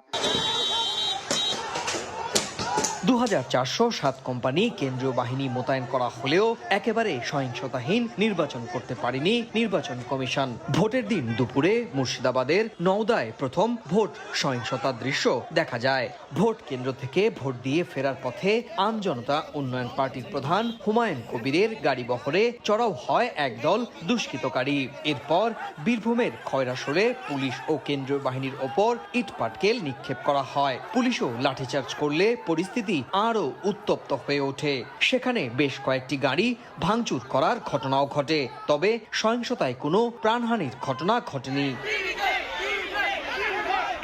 2407 কোম্পানি কেন্দ্রীয় বাহিনী মোতায়েন করা হলেও একেবারে সহিংসতাহীন নির্বাচন করতে পারেনি নির্বাচন কমিশন। ভোটের দিন দুপুরে মুর্শিদাবাদের নওদায় প্রথম ভোট সহিংসতার দৃশ্য দেখা যায়। ভোট কেন্দ্র থেকে ভোট দিয়ে ফেরার পথে আম জনতা উন্নয়ন পার্টির প্রধান হুমায়ুন কবিরের গাড়ি বহরে চড়াও হয় একদল দুষ্কৃতকারী। এরপর বীরভূমের খয়রাসোলে পুলিশ ও কেন্দ্রীয় বাহিনীর ওপর ইটপাটকেল নিক্ষেপ করা হয়। পুলিশও লাঠিচার্জ করলে পরিস্থিতি আরো উত্তপ্ত হয়ে ওঠে। সেখানে বেশ কয়েকটি গাড়ি ভাঙচুর করার ঘটনাও ঘটে। তবে সহিংসতায় কোনো প্রাণহানির ঘটনা ঘটেনি।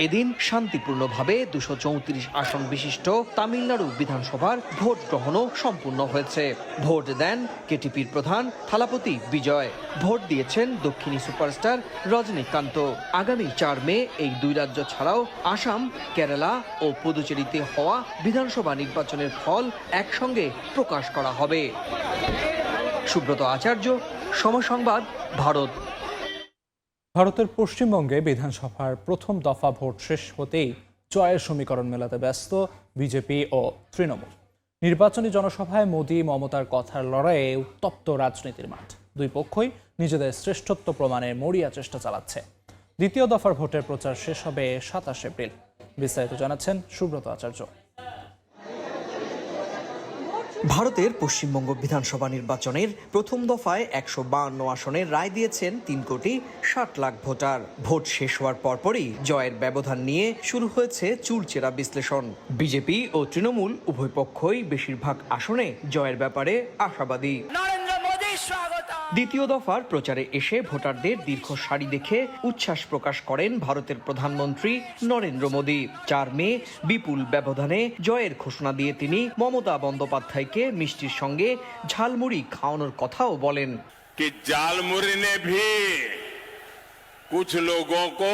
এদিন শান্তিপূর্ণভাবে 234 আসন বিশিষ্ট তামিলনাড়ু বিধানসভার ভোট গ্রহণও সম্পূর্ণ হয়েছে। ভোট দেন কেটিপির প্রধান থালাপতি বিজয়। ভোট দিয়েছেন দক্ষিণী সুপারস্টার রজনীকান্ত। আগামী 4 মে এই দুই রাজ্য ছাড়াও আসাম, কেরালা ও পুদুচেরিতে হওয়া বিধানসভা নির্বাচনের ফল একসঙ্গে প্রকাশ করা হবে। সুব্রত আচার্য, সময় সংবাদ, ভারত। ভারতের পশ্চিমবঙ্গে বিধানসভার প্রথম দফা ভোট শেষ হতেই জয়ের সমীকরণ মেলাতে ব্যস্ত বিজেপি ও তৃণমূল। নির্বাচনী জনসভায় মোদি মমতার কথার লড়াইয়ে উত্তপ্ত রাজনীতির মাঠ। দুই পক্ষই নিজেদের শ্রেষ্ঠত্ব প্রমাণের মরিয়া চেষ্টা চালাচ্ছে। দ্বিতীয় দফার ভোটের প্রচার শেষ হবে 27 এপ্রিল। বিস্তারিত জানাচ্ছেন সুব্রত আচার্য। ভারতের পশ্চিমবঙ্গ বিধানসভা নির্বাচনের প্রথম দফায় 152 আসনের রায় দিয়েছেন 3,60,00,000 ভোটার। ভোট শেষ হওয়ার পরপরই জয়ের ব্যবধান নিয়ে শুরু হয়েছে চুলচেরা বিশ্লেষণ। বিজেপি ও তৃণমূল উভয় পক্ষই বেশিরভাগ আসনে জয়ের ব্যাপারে আশাবাদী। দ্বিতীয় দফার প্রচারে এসে ভোটারদের দীর্ঘ সারি দেখে উচ্ছ্বাস প্রকাশ করেন ভারতের প্রধানমন্ত্রী নরেন্দ্র মোদী। 4 মে বিপুল ব্যবধানে জয়ের ঘোষণা দিয়ে তিনি মমতা বন্দ্যোপাধ্যায়কে মিষ্টির সঙ্গে ঝালমুড়ি খাওয়ানোর কথাও বলেন। कि झालमुरी ने भी कुछ लोगों को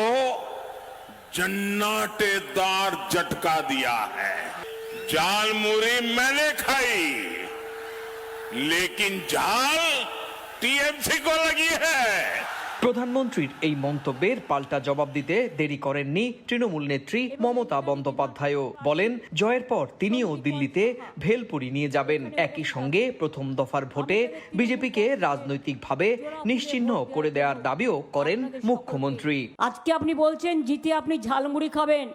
जन्नाटेदार झटका दिया है। झालमुरी मैंने खाई, लेकिन झाल टीएमसी को लगी है। প্রধানমন্ত্রীর এই মন্তব্যের পাল্টা জবাব দিতে দেরি করেননি তৃণমূল নেত্রী মমতা বন্দ্যোপাধ্যায়ও। বলেন জয়ের পর তিনিও দিল্লিতে ভেলপুরি নিয়ে যাবেন। একই সঙ্গে প্রথম দফার ভোটে বিজেপিকে রাজনৈতিকভাবে নিশ্চিহ্ন করে দেওয়ার দাবিও করেন মুখ্যমন্ত্রী। আজকে আপনি বলছেন জিতে আপনি ঝালমুড়ি খাবেন,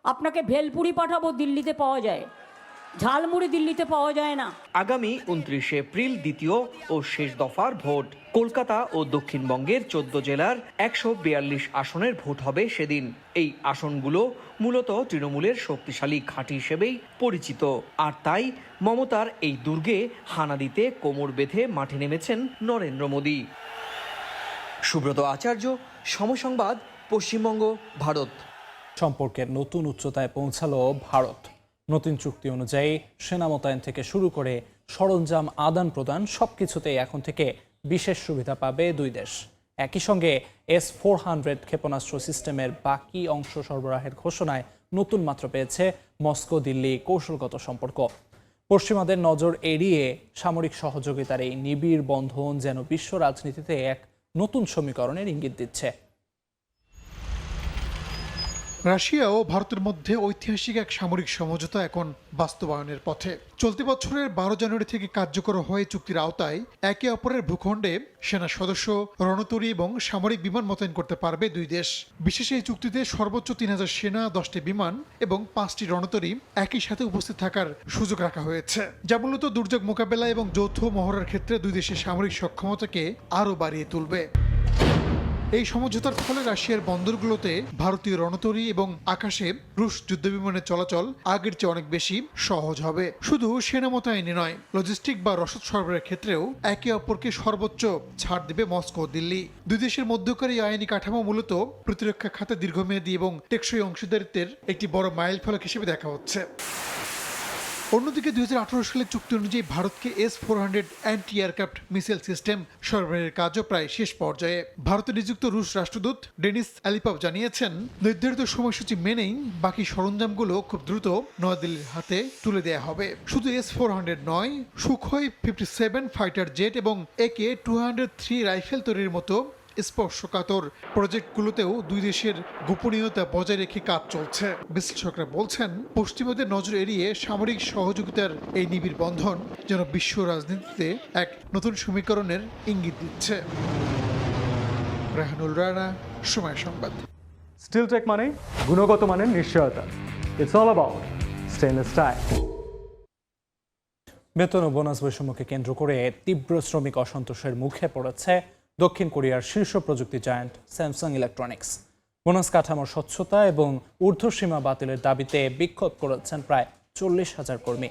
আপনাকে ভেলপুরি পাঠাবো, দিল্লিতে পাওয়া যায়, ঝালমুড়ি দিল্লিতে পাওয়া যায় না। আগামী 29 এপ্রিল দ্বিতীয় ও শেষ দফার ভোট। কলকাতা ও দক্ষিণবঙ্গের 14 জেলার 142 আসনের ভোট হবে সেদিন। এই আসনগুলো মূলত তৃণমূলের শক্তিশালী ঘাঁটি হিসেবেই পরিচিত। আর তাই মমতার এই দুর্গে হানা দিতে কোমর বেঁধে মাঠে নেমেছেন নরেন্দ্র মোদী। সুব্রত আচার্য, সময় সংবাদ, পশ্চিমবঙ্গ, ভারত। সম্পর্কের নতুন উচ্চতায় পৌঁছালো ভারত। নতুন চুক্তি অনুযায়ী সেনা মোতায়েন থেকে শুরু করে সরঞ্জাম আদান প্রদান সবকিছুতেই এখন থেকে বিশেষ সুবিধা পাবে দুই দেশ। একই সঙ্গে S-400 ক্ষেপণাস্ত্র সিস্টেমের বাকি অংশ সরবরাহের ঘোষণায় নতুন মাত্রা পেয়েছে মস্কো দিল্লি কৌশলগত সম্পর্ক। পশ্চিমাদের নজর এড়িয়ে সামরিক সহযোগিতার এই নিবিড় বন্ধন যেন বিশ্ব রাজনীতিতে এক নতুন সমীকরণের ইঙ্গিত দিচ্ছে। রাশিয়া ও ভারতের মধ্যে ঐতিহাসিক এক সামরিক সমঝোতা এখন বাস্তবায়নের পথে। চলতি বছরের 12 জানুয়ারি থেকে কার্যকর হয়ে চুক্তির আওতায় একে অপরের ভূখণ্ডে সেনা সদস্য, রণতরী এবং সামরিক বিমান মোতায়েন করতে পারবে দুই দেশ। বিশেষ এই চুক্তিতে সর্বোচ্চ 3000 সেনা, 10টি বিমান এবং 5টি রণতরী একই সাথে উপস্থিত থাকার সুযোগ রাখা হয়েছে, যা মূলত দুর্যোগ মোকাবেলা এবং যৌথ মহড়ার ক্ষেত্রে দুই দেশের সামরিক সক্ষমতাকে আরও বাড়িয়ে তুলবে। এই সমঝোতার ফলে রাশিয়ার বন্দরগুলোতে ভারতীয় রণতরী এবং আকাশে রুশ যুদ্ধবিমানের চলাচল আগের চেয়ে অনেক বেশি সহজ হবে। শুধু সেনা মোতায়েনই নয়, লজিস্টিক বা রসদ সরবরাহের ক্ষেত্রেও একে অপরকে সর্বোচ্চ ছাড় দেবে মস্কো দিল্লি। দুই দেশের মধ্যকার এই আইনি কাঠামো মূলত প্রতিরক্ষা খাতে দীর্ঘমেয়াদী এবং টেকসই অংশীদারিত্বের একটি বড় মাইল ফলক হিসেবে দেখা হচ্ছে। অন্যদিকে 2018 সালের চুক্তি অনুযায়ী ভারতকে S-400 anti aircraft missile system সরবরাহের কাজও প্রায় শেষ পর্যায়ে। ভারতে নিযুক্ত রুশ রাষ্ট্রদূত ডেনিস আলিপভ জানিয়েছেন, নির্ধারিত সময়সূচি মেনেই বাকি সরঞ্জামগুলো খুব দ্রুত নয়াদিল্লির হাতে তুলে দেওয়া হবে। শুধু S-400 নয়, সুখোই 57 ফাইটার জেট এবং AK-203 রাইফেল তৈরির মতো স্পর্শকাতর প্রজেক্টগুলোতেও দুই দেশের গোপনীয়তা বজায় রেখে কাজ চলছে। বিশ্লেষকরা বলছেন, পশ্চিমাদের নজর এড়িয়ে সামরিক সহযোগিতার এই নিবিড় বন্ধন যেন বিশ্ব রাজনীতিতে এক নতুন সমীকরণের ইঙ্গিত দিচ্ছে। রাহানুল রানা, সময় সংবাদ। স্টিল টেক মানে গুণগত মানের নিশ্চয়তা। It's all about stainless style. বেতন ও বোনাস বৈষম্যকে কেন্দ্র করে তীব্র শ্রমিক অসন্তোষের মুখে পড়েছে দক্ষিণ কোরিয়ার শীর্ষ প্রযুক্তি জায়ান্ট স্যামসাং ইলেকট্রনিক্স। বোনাস কাঠামোর স্বচ্ছতা এবং ঊর্ধ্বসীমা বাতিলের দাবিতে বিক্ষোভ করেছেন প্রায় 40,000 কর্মী।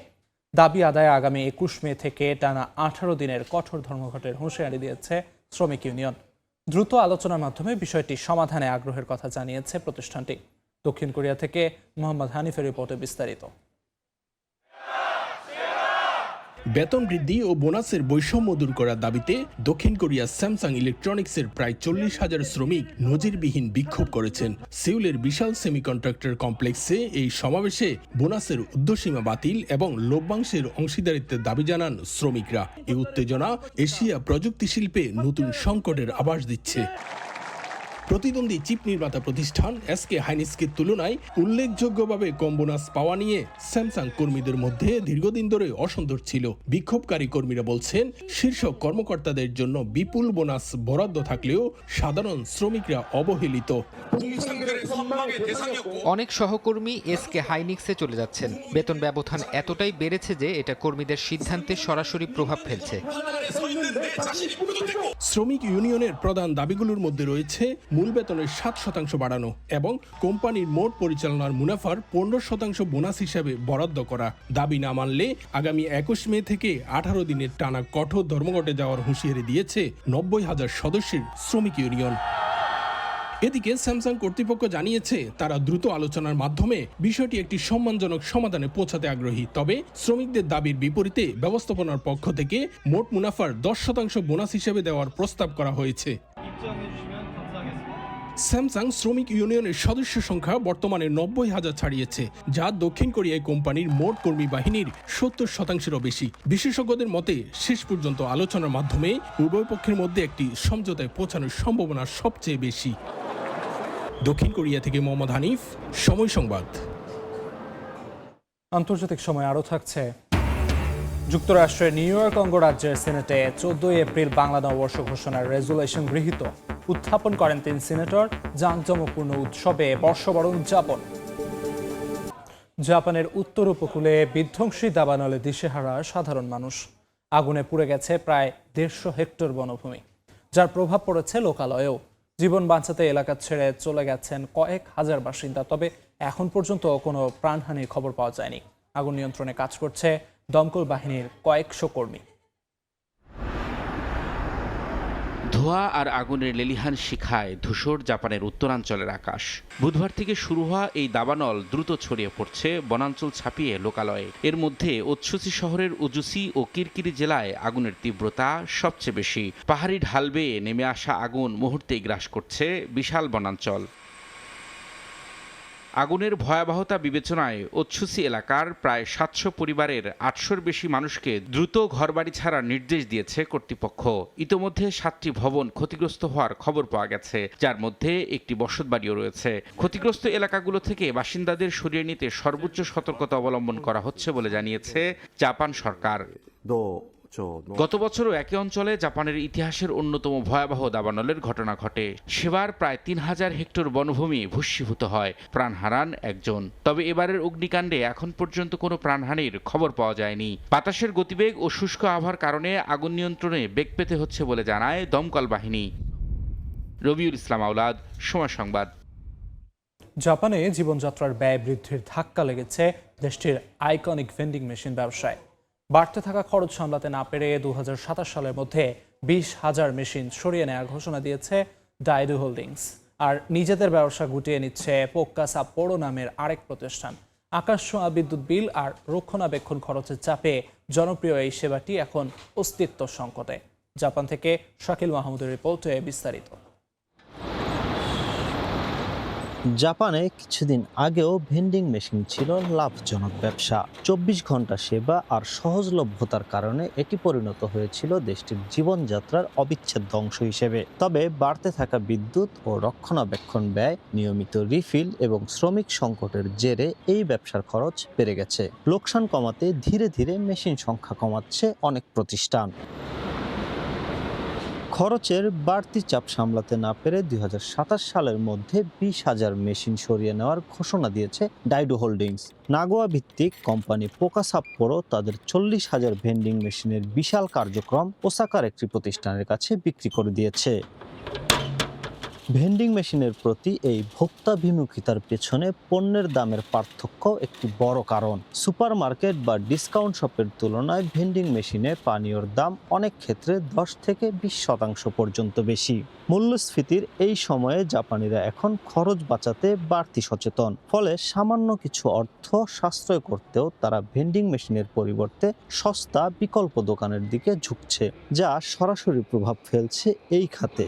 দাবি আদায়ে আগামী 21 মে থেকে টানা 18 দিনের কঠোর ধর্মঘটের হুঁশিয়ারি দিয়েছে শ্রমিক ইউনিয়ন। দ্রুত আলোচনার মাধ্যমে বিষয়টি সমাধানে আগ্রহের কথা জানিয়েছে প্রতিষ্ঠানটি। দক্ষিণ কোরিয়া থেকে মোহাম্মদ হানিফের রিপোর্টে বিস্তারিত। বেতন বৃদ্ধি ও বোনাসের বৈষম্য দূর করার দাবিতে দক্ষিণ কোরিয়ার স্যামসাং ইলেকট্রনিক্সের প্রায় 40,000 শ্রমিক নজিরবিহীন বিক্ষোভ করেছেন। সিউলের বিশাল সেমিকন্ডাক্টর কমপ্লেক্সে এই সমাবেশে বোনাসের ঊর্ধ্বসীমা বাতিল এবং লভ্যাংশের অংশীদারিত্বের দাবি জানান শ্রমিকরা। এই উত্তেজনা এশিয়া প্রযুক্তি শিল্পে নতুন সংকটের আভাস দিচ্ছে। প্রতিদ্বন্দ্বী চিপ নির্মাতা প্রতিষ্ঠান SK হাইনিক্সের তুলনায় উল্লেখযোগ্যভাবে কম বোনাস পাওয়া নিয়ে স্যামসাং কর্মীদের মধ্যে দীর্ঘদিন ধরে অসন্তোষ ছিল। বিক্ষোভকারী কর্মীরা বলছেন, শীর্ষ কর্মকর্তাদের জন্য বিপুল বোনাস বরাদ্দ থাকলেও সাধারণ শ্রমিকরা অবহেলিত। অনেক সহকর্মী SK হাইনিক্সে চলে যাচ্ছেন। বেতন ব্যবধান এতটাই বেড়েছে যে এটা কর্মীদের সিদ্ধান্তে সরাসরি প্রভাব ফেলছে। শ্রমিক ইউনিয়নের প্রধান দাবিগুলোর মধ্যে রয়েছে মূল বেতনের 7% বাড়ানো এবং কোম্পানির মোট পরিচালনার মুনাফার 15% বোনাস হিসাবে বরাদ্দ করা। দাবি না মানলে আগামী 21 মে থেকে 18 দিনের টানা কঠোর ধর্মঘটে যাওয়ার হুঁশিয়ারি দিয়েছে 90,000 সদস্যের শ্রমিক ইউনিয়ন। এদিকে স্যামসাং কর্তৃপক্ষ জানিয়েছে, তারা দ্রুত আলোচনার মাধ্যমে বিষয়টি একটি সম্মানজনক সমাধানে পৌঁছাতে আগ্রহী। তবে শ্রমিকদের দাবির বিপরীতে ব্যবস্থাপনার পক্ষ থেকে মোট মুনাফার 10% বোনাস হিসেবে দেওয়ার প্রস্তাব করা হয়েছে। স্যামসাং শ্রমিক ইউনিয়নের সদস্য সংখ্যা বর্তমানে 90,000 ছাড়িয়েছে, যা দক্ষিণ কোরিয়ায় কোম্পানির মোট কর্মী বাহিনীর 70%-এরও বেশি। বিশেষজ্ঞদের মতে শেষ পর্যন্ত আলোচনার মাধ্যমে উভয় পক্ষের মধ্যে একটি সমঝোতায় পৌঁছানোর সম্ভাবনা সবচেয়ে বেশি। দক্ষিণ কোরিয়া থেকে মোহাম্মদ হানিফ, সময় সংবাদ। আন্তর্জাতিক সময় আরও থাকছে। যুক্তরাষ্ট্রের নিউ ইয়র্ক অঙ্গরাজ্যের সিনেটে 14 এপ্রিল বাংলা নববর্ষ ঘোষণার রেজুলেশন গৃহীত। উত্থাপন করেন 3 সিনেটর। জাঁকজমকপূর্ণ উৎসবে বর্ষবরণ উদযাপন। জাপানের উত্তর উপকূলে বিধ্বংসী দাবানলে দিশেহারা সাধারণ মানুষ। আগুনে পুড়ে গেছে প্রায় 150 হেক্টর বনভূমি, যার প্রভাব পড়েছে লোকালয়েও। জীবন বাঁচাতে এলাকা ছেড়ে চলে গেছেন কয়েক হাজার বাসিন্দা, তবে এখন পর্যন্ত কোনো প্রাণহানির খবর পাওয়া যায়নি। আগুন নিয়ন্ত্রণে কাজ করছে দমকল বাহিনীর কয়েকশো কর্মী। ধোঁয়া আর আগুনের লেলিহান শিখায় ধূসর জাপানের উত্তরাঞ্চলের আকাশ। বুধবার থেকে শুরু হওয়া এই দাবানল দ্রুত ছড়িয়ে পড়ছে বনাঞ্চল ছাপিয়ে লোকালয়ে। এর মধ্যে ওৎসুচি শহরের উজুসি ও কিরকিরি জেলায় আগুনের তীব্রতা সবচেয়ে বেশি। পাহাড়ি ঢাল বেয়ে নেমে আসা আগুন মুহূর্তেই গ্রাস করছে বিশাল বনাঞ্চল। আগুনের ভয়াবহতা বিবেচনায় ওৎসুচি এলাকার প্রায় 700 পরিবারের 800-র বেশি মানুষকে দ্রুত ঘরবাড়ি ছাড়ার নির্দেশ দিয়েছে কর্তৃপক্ষ। ইতোমধ্যে 7টি ভবন ক্ষতিগ্রস্ত হওয়ার খবর পাওয়া গেছে, যার মধ্যে একটি বসতবাড়িও রয়েছে। ক্ষতিগ্রস্ত এলাকাগুলো থেকে বাসিন্দাদের সরিয়ে নিতে সর্বোচ্চ সতর্কতা অবলম্বন করা হচ্ছে বলে জানিয়েছে জাপান সরকার। গত বছরও একই অঞ্চলে জাপানের ইতিহাসের অন্যতম ভয়াবহ দাবানলের ঘটনা ঘটে। সেবার প্রায় 3000 হেক্টর বনভূমি ভস্মীভূত হয়, প্রাণ হারান একজন। তবে এবারের অগ্নিকাণ্ডে এখন পর্যন্ত কোনো প্রাণহানির খবর পাওয়া যায়নি। বাতাসের গতিবেগ ও শুষ্ক আবহাওয়ার কারণে আগুন নিয়ন্ত্রণে বেগ পেতে হচ্ছে বলে জানায় দমকল বাহিনী। রবিউল ইসলাম আওলাদ, সময় সংবাদ। জাপানে জীবনযাত্রার ব্যয় বৃদ্ধির ধাক্কা লেগেছে দেশটির আইকনিক ভেন্ডিং মেশিন ব্যবসায়। বাড়তে থাকা খরচ সামলাতে না পেরে 2027 সালের মধ্যে 20,000 মেশিন সরিয়ে নেওয়ার ঘোষণা দিয়েছে ডাইডু হোল্ডিংস। আর নিজেদের ব্যবসা গুটিয়ে নিচ্ছে পোক্কা সাপ্পোরো নামের আরেক প্রতিষ্ঠান। আকাশছোঁয়া বিদ্যুৎ বিল আর রক্ষণাবেক্ষণ খরচের চাপে জনপ্রিয় এই সেবাটি এখন অস্তিত্ব সংকটে। জাপান থেকে শাকিল মাহমুদের রিপোর্টে বিস্তারিত। জাপানে কিছুদিন আগেও ভেন্ডিং মেশিন ছিল লাভজনক ব্যবসা। 24 ঘন্টা সেবা আর সহজলভ্যতার কারণে এটি পরিণত হয়েছিল দেশটির জীবনযাত্রার অবিচ্ছেদ্য অংশ হিসেবে। তবে বাড়তে থাকা বিদ্যুৎ ও রক্ষণাবেক্ষণ ব্যয়, নিয়মিত রিফিল এবং শ্রমিক সংকটের জেরে এই ব্যবসার খরচ বেড়ে গেছে। লোকসান কমাতে ধীরে ধীরে মেশিন সংখ্যা কমাচ্ছে অনেক প্রতিষ্ঠান। খরচের বাড়তি চাপ সামলাতে না পেরে 2027 সালের মধ্যে 20,000 মেশিন সরিয়ে নেওয়ার ঘোষণা দিয়েছে ডাইডু হোল্ডিংস। নাগোয়া ভিত্তিক কোম্পানি পোকা সাপ্পোরো তাদের 40,000 ভেন্ডিং মেশিনের বিশাল কার্যক্রম ওসাকার একটি প্রতিষ্ঠানের কাছে বিক্রি করে দিয়েছে। ভেন্ডিং মেশিনের প্রতি এই ভোক্তাভিমুখিতার পেছনে পণ্যের দামের পার্থক্য একটি বড় কারণ। সুপারমার্কেট বা ডিসকাউন্ট শপের তুলনায় ভেন্ডিং মেশিনে পানীয়র দাম অনেক ক্ষেত্রে 10 থেকে 20% পর্যন্ত বেশি। মূল্যস্ফীতির এই সময়ে জাপানিরা এখন খরচ বাঁচাতে বাড়তি সচেতন। ফলে সামান্য কিছু অর্থ সাশ্রয় করতেও তারা ভেন্ডিং মেশিনের পরিবর্তে সস্তা বিকল্প দোকানের দিকে ঝুঁকছে, যা সরাসরি প্রভাব ফেলছে এই খাতে।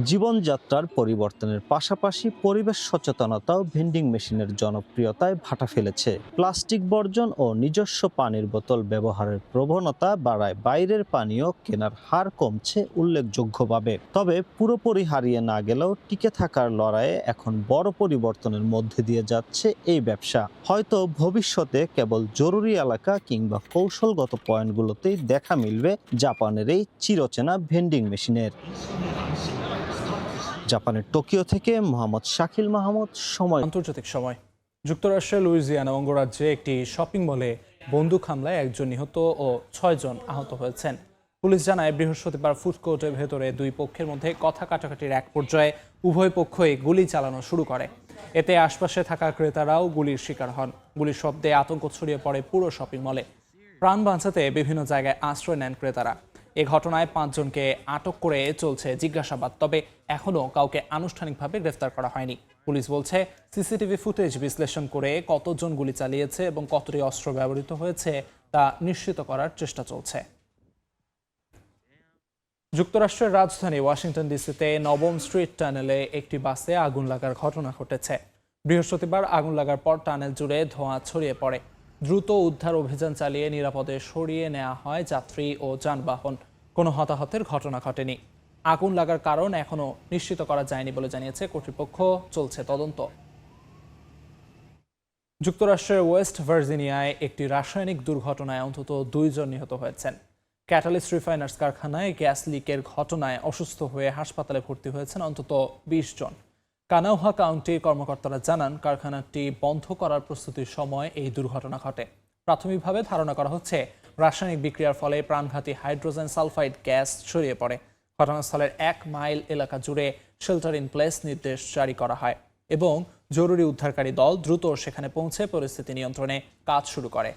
জীবনযাত্রার পরিবর্তনের পাশাপাশি পরিবেশ সচেতনতাও ভেন্ডিং মেশিনের জনপ্রিয়তায় ভাটা ফেলেছে। প্লাস্টিক বর্জন ও নিজস্ব পানির বোতল ব্যবহারের প্রবণতা বাড়ায় বাইরের পানীয় কেনার হার কমছে উল্লেখযোগ্যভাবে। তবে পুরোপুরি হারিয়ে না গেলেও টিকে থাকার লড়াইয়ে এখন বড় পরিবর্তনের মধ্যে দিয়ে যাচ্ছে এই ব্যবসা। হয়তো ভবিষ্যতে কেবল জরুরি এলাকা কিংবা কৌশলগত পয়েন্টগুলোতেই দেখা মিলবে জাপানের এই চিরচেনা ভেন্ডিং মেশিনের। জাপানের টোকিও থেকে মোহাম্মদ শাকিল মাহমুদ, সময়। আন্তর্জাতিক সময়। যুক্তরাষ্ট্রের লুইজিয়ানা অঙ্গরাজ্যে একটি শপিং মলে বন্দুক হামলায় একজন নিহত ও 6 জন আহত হয়েছেন। পুলিশ জানায় বৃহস্পতিবার ফুড কোর্টের ভেতরে দুই পক্ষের মধ্যে কথা কাটাকাটির এক পর্যায়ে উভয় পক্ষই গুলি চালানো শুরু করে। এতে আশপাশে থাকা ক্রেতারাও গুলির শিকার হন। গুলির শব্দে আতঙ্ক ছড়িয়ে পড়ে পুরো শপিং মলে। প্রাণ বাঁচাতে বিভিন্ন জায়গায় আশ্রয় নেন ক্রেতারা। এ ঘটনায় 5 জনকে আটক করে চলছে জিজ্ঞাসাবাদ, তবে এখনও কাউকে আনুষ্ঠানিকভাবে গ্রেফতার করা হয়নি। পুলিশ বলছে সিসিটিভি ফুটেজ বিশ্লেষণ করে কতজন গুলি চালিয়েছে এবং কতটি অস্ত্র ব্যবহৃত হয়েছে তা নিশ্চিত করার চেষ্টা চলছে। যুক্তরাষ্ট্রের রাজধানী ওয়াশিংটন ডিসিতে নবম স্ট্রিট টানেলে একটি বাসে আগুন লাগার ঘটনা ঘটেছে। বৃহস্পতিবার আগুন লাগার পর টানেল জুড়ে ধোঁয়া ছড়িয়ে পড়ে। দ্রুত উদ্ধার অভিযান চালিয়ে নিরাপদে সরিয়ে নেওয়া হয় যাত্রী ও যানবাহন। কোনো হতাহতের ঘটনা ঘটেনি। আগুন লাগার কারণ এখনো নিশ্চিত করা যায়নি বলে জানিয়েছে কর্তৃপক্ষ। চলছে তদন্ত। যুক্তরাষ্ট্রের ওয়েস্ট ভার্জিনিয়ায় একটি রাসায়নিক দুর্ঘটনায় অন্তত 2 জন নিহত হয়েছেন। ক্যাটালিস্ট রিফাইনার্স কারখানায় গ্যাস লিকের ঘটনায় অসুস্থ হয়ে হাসপাতালে ভর্তি হয়েছেন অন্তত 20 জন। কানাউহা কাউন্টির কর্মকর্তারা জানান, কারখানাটি বন্ধ করার প্রস্তুতির সময় এই দুর্ঘটনা ঘটে। প্রাথমিকভাবে ধারণা করা হচ্ছে রাসায়নিক বিক্রিয়ার ফলে প্রাণঘাতী হাইড্রোজেন সালফাইড গ্যাস ছড়িয়ে পড়ে। ঘটনাস্থলের 1 মাইল এলাকা জুড়ে শেল্টার ইন প্লেস নির্দেশ জারি করা হয় এবং জরুরি উদ্ধারকারী দল দ্রুত সেখানে পৌঁছে পরিস্থিতি নিয়ন্ত্রণে কাজ শুরু করে।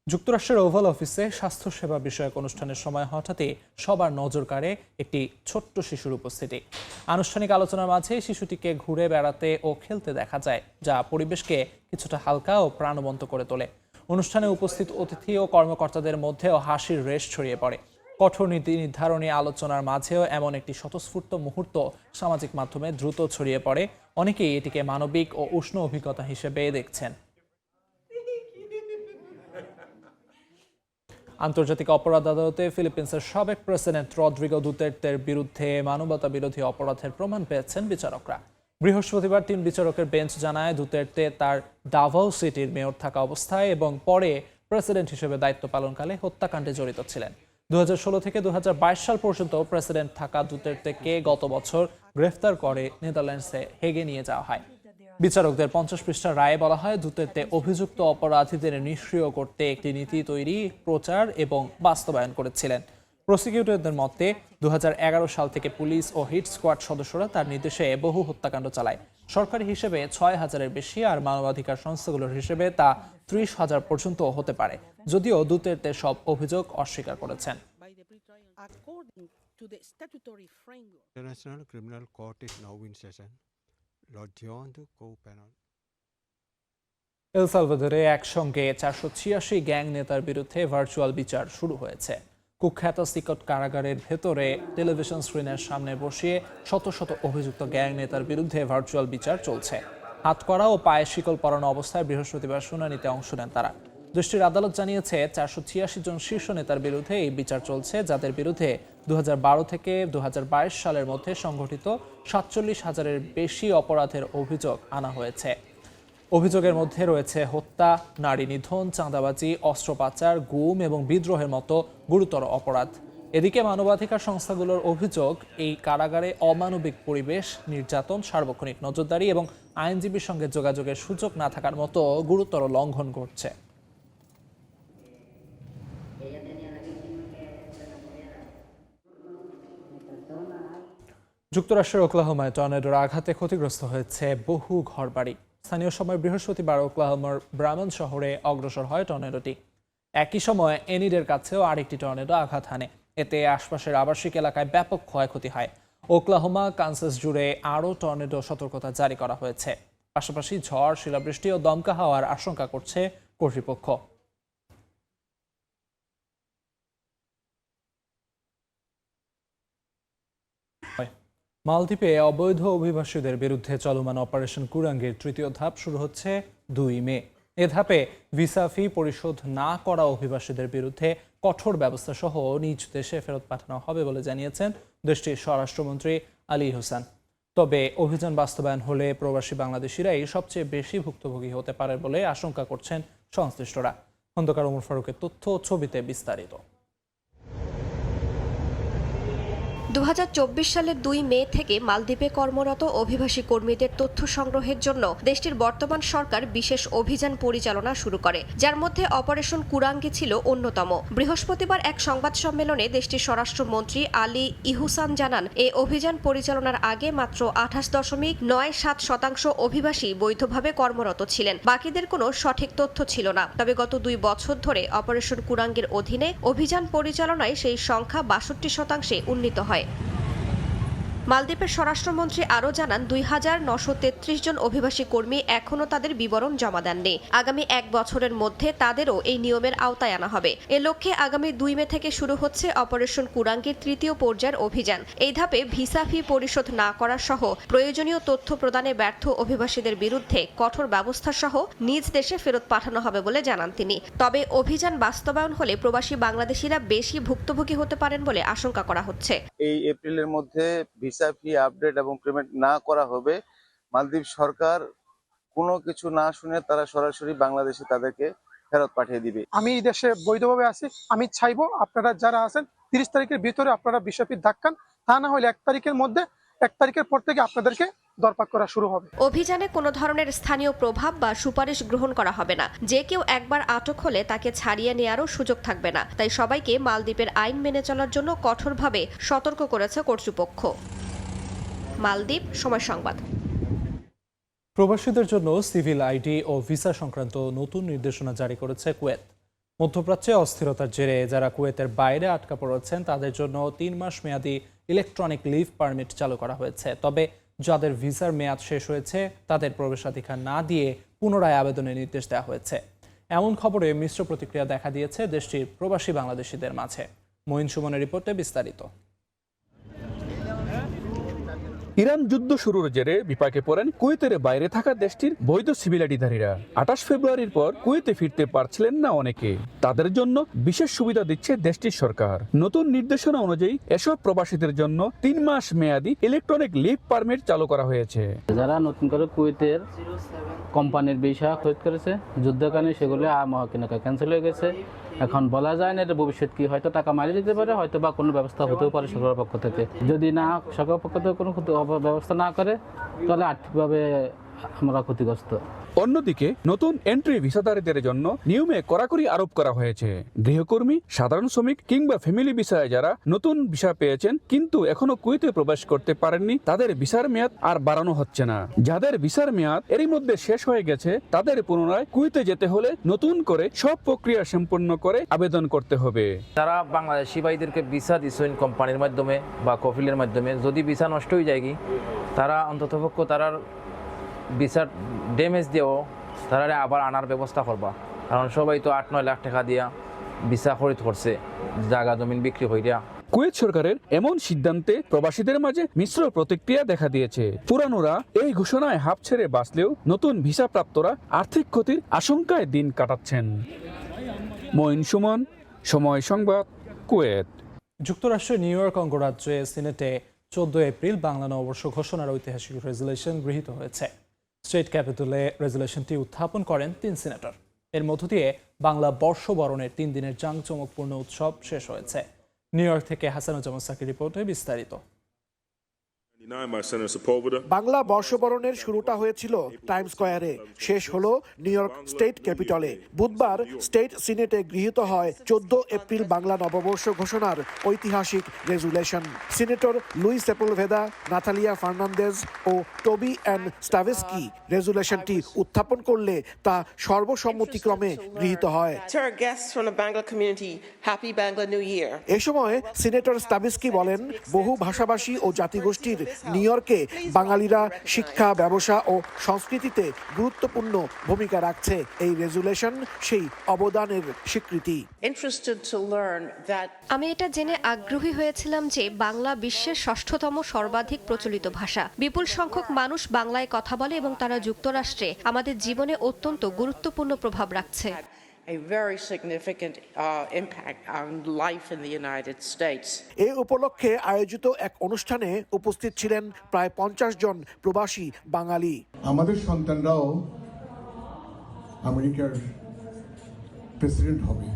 যুক্তরাষ্ট্রের ওভাল অফিসে স্বাস্থ্যসেবা বিষয়ক অনুষ্ঠানের সময় হঠাৎই সবার নজর কাড়ে একটি ছোট্ট শিশুর উপস্থিতি। আনুষ্ঠানিক আলোচনার মাঝে শিশুটিকে ঘুরে বেড়াতে ও খেলতে দেখা যায়, যা পরিবেশকে কিছুটা হালকা ও প্রাণবন্ত করে তোলে। অনুষ্ঠানে উপস্থিত অতিথি ও কর্মকর্তাদের মধ্যেও হাসির রেশ ছড়িয়ে পড়ে। কঠোর নীতি নির্ধারণী আলোচনার মাঝেও এমন একটি স্বতঃস্ফূর্ত মুহূর্ত সামাজিক মাধ্যমে দ্রুত ছড়িয়ে পড়ে। অনেকেই এটিকে মানবিক ও উষ্ণ অভিজ্ঞতা হিসেবে দেখছেন। আন্তর্জাতিক অপরাধ আদালতে ফিলিপিন্সের সাবেক প্রেসিডেন্ট রদ্রিগো দুতের্তের বিরুদ্ধে মানবতা বিরোধী অপরাধের প্রমাণ পেয়েছেন বিচারকরা। বৃহস্পতিবার 3 বিচারকের বেঞ্চ জানায়, দুতের্তে তার ডাভাও সিটির মেয়র থাকা অবস্থায় এবং পরে প্রেসিডেন্ট হিসেবে দায়িত্ব পালনকালে হত্যাকাণ্ডে জড়িত ছিলেন। 2016 থেকে 2022 সাল পর্যন্ত প্রেসিডেন্ট থাকা দুতের্তেকে গত বছর গ্রেফতার করে নেদারল্যান্ডসে হেগে নিয়ে যাওয়া হয়। বিচারকদের 50 পৃষ্ঠার রায়ে বলা হয়, দুতের্তে অভিযুক্ত অপরাধীদের নিষ্ক্রিয় করতে একটি নীতি তৈরি, প্রচার এবং বাস্তবায়ন করেছিলেন। প্রসিকিউটরদের মতে 2011 সাল থেকে পুলিশ ও হিট স্কোয়াড সদস্যরা তার নির্দেশে বহু হত্যাকাণ্ড চালায়। সরকারি হিসেবে 6000-এর বেশি আর মানবাধিকার সংস্থাগুলোর হিসেবে তা 30,000 পর্যন্ত হতে পারে, যদিও দুতের্তে সব অভিযোগ অস্বীকার করেছেন। International Criminal Court is now in session. Lord John to co-panel. এল সালভাদরে একসঙ্গে 486 গ্যাং নেতার বিরুদ্ধে ভার্চুয়াল বিচার শুরু হয়েছে। কুখ্যাত সিকট কারাগারের ভেতরে টেলিভিশন স্ক্রিনের সামনে বসিয়ে শত শত অভিযুক্ত গ্যাং নেতার বিরুদ্ধে ভার্চুয়াল বিচার চলছে। হাতকড়া ও পায়ে শিকল পরানো অবস্থায় বৃহস্পতিবার শুনানিতে অংশ নেন তারা। দেশটির আদালত জানিয়েছে, 486 জন শীর্ষ নেতার বিরুদ্ধে এই বিচার চলছে, যাদের বিরুদ্ধে 2012 থেকে 2022 সালের মধ্যে সংঘটিত 47,000-এর বেশি অপরাধের অভিযোগ আনা হয়েছে। অভিযোগের মধ্যে রয়েছে হত্যা, নারী নিধন, চাঁদাবাজি, অস্ত্র পাচার, গুম এবং বিদ্রোহের মতো গুরুতর অপরাধ। এদিকে মানবাধিকার সংস্থাগুলোর অভিযোগ, এই কারাগারে অমানবিক পরিবেশ, নির্যাতন, সার্বক্ষণিক নজরদারি এবং আইনজীবীর সঙ্গে যোগাযোগের সুযোগ না থাকার মতো গুরুতর লঙ্ঘন ঘটছে। যুক্তরাষ্ট্রের ওকলাহোমায় টর্নেডোর আঘাতে ক্ষতিগ্রস্ত হয়েছে বহু ঘরবাড়ি। স্থানীয় সময় বৃহস্পতিবার ওকলাহোমার ব্রামন শহরে অগ্রসর হয় টর্নেডোটি। একই সময় এনিডের কাছেও আরেকটি টর্নেডো আঘাত হানে। এতে আশপাশের আবাসিক এলাকায় ব্যাপক ক্ষয়ক্ষতি হয়। ওকলাহোমা, কানসাস জুড়ে আরও টর্নেডো সতর্কতা জারি করা হয়েছে। পাশাপাশি ঝড়, শিলাবৃষ্টি ও দমকা হওয়ার আশঙ্কা করছে কর্তৃপক্ষ। মালদ্বীপে অবৈধ অভিবাসীদের বিরুদ্ধে চলমান অপারেশন কুরাঙ্গের 3য় ধাপ শুরু হচ্ছে 2 মে। এ ধাপে ভিসা ফি পরিশোধ না করা অভিবাসীদের বিরুদ্ধে কঠোর ব্যবস্থা সহ নিজ দেশে ফেরত পাঠানো হবে বলে জানিয়েছেন দেশটির স্বরাষ্ট্রমন্ত্রী আলী হোসেন। তবে অভিযান বাস্তবায়ন হলে প্রবাসী বাংলাদেশিরাই সবচেয়ে বেশি ভুক্তভোগী হতে পারে বলে আশঙ্কা করছেন সংশ্লিষ্টরা। খন্দকার ওমর ফারুকের তথ্য, ছবিতে বিস্তারিত। 2024 সালের 2 মে থেকে মালদ্বীপে কর্মরত অভিবাসী কর্মীদের তথ্য সংগ্রহের জন্য দেশটির বর্তমান সরকার বিশেষ অভিযান পরিচালনা শুরু করে, যার মধ্যে অপারেশন কুরাঙ্গি ছিল অন্যতম। বৃহস্পতিবার এক সংবাদ সম্মেলনে দেশটির স্বরাষ্ট্রমন্ত্রী আলী ইহুসান জানান, এই অভিযান পরিচালনার আগে মাত্র 28.97% অভিবাসী বৈধভাবে কর্মরত ছিলেন। বাকিদের কোনো সঠিক তথ্য ছিল না। তবে গত 2 বছর ধরে অপারেশন কুরাঙ্গির অধীনে অভিযান পরিচালনায় সেই সংখ্যা 62% উন্নীত হয়। মালদ্বীপের স্বরাষ্ট্রমন্ত্রী আরও জানান ২,৯৩৩ জন অভিবাসী কর্মী এখনও তাদের বিবরণ জমা দেননি। আগামী ১ বছরের মধ্যে তাদেরও এই নিয়মের আওতায় আনা হবে। এ লক্ষ্যে আগামী ২ মে থেকে শুরু হচ্ছে অপারেশন কুরাঙ্গের ৩য় পর্যায়ের অভিযান। এই ধাপে ভিসা ফি পরিশোধ না করা সহ প্রয়োজনীয় তথ্য প্রদানে ব্যর্থ অভিবাসীদের বিরুদ্ধে কঠোর ব্যবস্থা সহ নিজ দেশে ফেরত পাঠানো হবে বলে জানান তিনি। তবে অভিযান বাস্তবায়ন হলে প্রবাসী বাংলাদেশিরা বেশি ভুক্তভোগী হতে পারেন বলে আশঙ্কা করা হচ্ছে। এই এপ্রিলের মধ্যে ভিসা ফি আপডেট এবং পেমেন্ট না করা হবে। মালদ্বীপ সরকার কোনো কিছু না শুনে তারা সরাসরি বাংলাদেশে তাদেরকে ফেরত পাঠিয়ে দিবে। আমি এই দেশে বৈধভাবে আছি, আমি চাইবো আপনারা যারা আছেন 30 তারিখের ভিতরে আপনারা ভিসা ফি ধাক্কান, তা না হলে 1 তারিখের মধ্যে 1 তারিখের পর থেকে আপনাদেরকে দরপাক করা শুরু হবে। অভিযানে কোনো ধরনের স্থানীয় প্রভাব বা সুপারিশ গ্রহণ করা হবে না। যে কেউ একবার আটক হলে তাকে ছাড়িয়ে নেওয়ারও সুযোগ থাকবে না। তাই সবাইকে মালদ্বীপের আইন মেনে চলার জন্য কঠোরভাবে সতর্ক করেছে কর্তৃপক্ষ। মালদ্বীপ, সময় সংবাদ। প্রবাসীদের জন্য সিভিল আইডি ও ভিসা সংক্রান্ত নতুন নির্দেশনা জারি করেছে কুয়েত। মধ্যপ্রাচ্যে অস্থিরতার জেরে যারা কুয়েতের বাইরে আটকা পড়েছেন তাদের জন্য 3 মাস মেয়াদী ইলেকট্রনিক লিভ পারমিট চালু করা হয়েছে। তবে যাদের ভিসার মেয়াদ শেষ হয়েছে তাদের প্রবেশাধিকার না দিয়ে পুনরায় আবেদনের নির্দেশ দেওয়া হয়েছে। এমন খবরে মিশ্র প্রতিক্রিয়া দেখা দিয়েছে দেশটির প্রবাসী বাংলাদেশিদের মাঝে। মঈন সুমনের রিপোর্টে বিস্তারিত। ইরান যুদ্ধ শুরুর জেরে বিপাকে পড়েন কুয়েতের বাইরে থাকা দেশটির বৈধ সিভিল আইডিধারীরা। 28 ফেব্রুয়ারির পর কুয়েতে ফিরতে পারছিলেন না অনেকে। তাদের জন্য বিশেষ সুবিধা দিচ্ছে দেশটির সরকার। নতুন নির্দেশনা অনুযায়ী এসব প্রবাসীদের জন্য 3 মাস মেয়াদী ইলেকট্রনিক লিভ পারমিট চালু করা হয়েছে। যারা নতুন করে কুয়েতের কোম্পানির ভিসা খরিদ করেছে যুদ্ধের কারণে সেগুলো ক্যান্সেল হয়ে গেছে। এখন বলা যায় না এটা ভবিষ্যৎ কি, হয়তো টাকা মারিয়ে দিতে পারে, হয়তো বা কোনো ব্যবস্থা হতেও পারে সরকারের পক্ষ থেকে। যদি না সরকারের পক্ষ থেকে কোনো ব্যবস্থা না করে তাহলে আর্থিকভাবে আমরা ক্ষতিগ্রস্ত। অন্যদিকে নতুন এন্ট্রি ভিসাধারীদের জন্য নিয়মে কড়াকড়ি আরোপ করা হয়েছে। গৃহকর্মী, সাধারণ শ্রমিক কিংবা ফ্যামিলি ভিসায় যারা নতুন ভিসা পেয়েছেন কিন্তু এখনো কুয়েতে প্রবেশ করতে পারেননি তাদের ভিসার মেয়াদ আর বাড়ানো হচ্ছে না। যাদের ভিসার মেয়াদ এরই মধ্যে শেষ হয়ে গেছে তাদের পুনরায় কুয়েতে যেতে হলে নতুন করে সব প্রক্রিয়া সম্পন্ন করে আবেদন করতে হবে। যারা বাংলাদেশি ভাইদেরকে ভিসা দিচ্ছেন কোম্পানির মাধ্যমে বা কফিলের মাধ্যমে, যদি ভিসা নষ্ট হয়ে যায় কি তারা অন্ততপক্ষ তারার ভিসার ড্যামেজ দিয়েও তারা আবার আনার ব্যবস্থা করবা। কারণ সবাই তো 8-9 লাখ টাকা দিয়া ভিসা খরিদ করছে, জায়গা জমিন বিক্রি হইয়া। কুয়েত সরকারের এমন সিদ্ধান্তে প্রবাসীদের মাঝে মিশ্র প্রতিক্রিয়া দেখা দিয়েছে। পুরানোরা এই ঘোষণায় হাঁপ ছেড়ে বাঁচলেও নতুন ভিসা প্রাপ্তরা আর্থিক ক্ষতির আশঙ্কায় দিন কাটাচ্ছেন। মঈন সুমন, সময় সংবাদ, কুয়েত। যুক্তরাষ্ট্রের নিউ ইয়র্ক অঙ্গরাজ্যে সিনেটে 14 এপ্রিল বাংলা নববর্ষ ঘোষণার ঐতিহাসিক রেজুলেশন গৃহীত হয়েছে। স্টেট ক্যাপিটালে রেজুলেশনটি উত্থাপন করেন 3 সিনেটর। এর মধ্য দিয়ে বাংলা বর্ষবরণের 3 দিনের জাঁকজমকপূর্ণ উৎসব শেষ হয়েছে। নিউ ইয়র্ক থেকে হাসানুজ্জামান সাকির রিপোর্টে বিস্তারিত। বাংলা বর্ষবরণের শুরুটা হয়েছিল টাইম স্কয়ারে, শেষ হলো নিউ ইয়র্ক স্টেট ক্যাপিটলে। বুধবার স্টেট সিনেটে গৃহীত হয় 14 এপ্রিল বাংলা নববর্ষ ঘোষণার ঐতিহাসিক resolution. Senator Louis Sepulveda, Natalia Fernandez ও টোবি অ্যান্ড স্টাভেস্কি রেজুলেশনটি উত্থাপন করলে তা সর্বসম্মতিক্রমে গৃহীত হয়। এ সময় সিনেটর স্টাভেস্কি বলেন, বহু ভাষাভাষী ও জাতিগোষ্ঠীর নিউ ইয়র্কে বাঙালিরা শিক্ষা, ব্যবসা ও সংস্কৃতিতে গুরুত্বপূর্ণ ভূমিকা রাখছে। এই রেজুলেশন সেই অবদানের স্বীকৃতি। আমি এটা জেনে আগ্রহী হয়েছিলাম যে বাংলা বিশ্বের 6ঠতম সর্বাধিক প্রচলিত ভাষা। বিপুল সংখ্যক মানুষ বাংলায় কথা বলে এবং তারা যুক্তরাষ্ট্রে আমাদের জীবনে অত্যন্ত গুরুত্বপূর্ণ প্রভাব রাখছে। এই উপলক্ষে আয়োজিত এক অনুষ্ঠানে উপস্থিত ছিলেন প্রায় 50 জন প্রবাসী বাঙালি। আমাদের সন্তানরাও আমেরিকার প্রেসিডেন্ট হবে,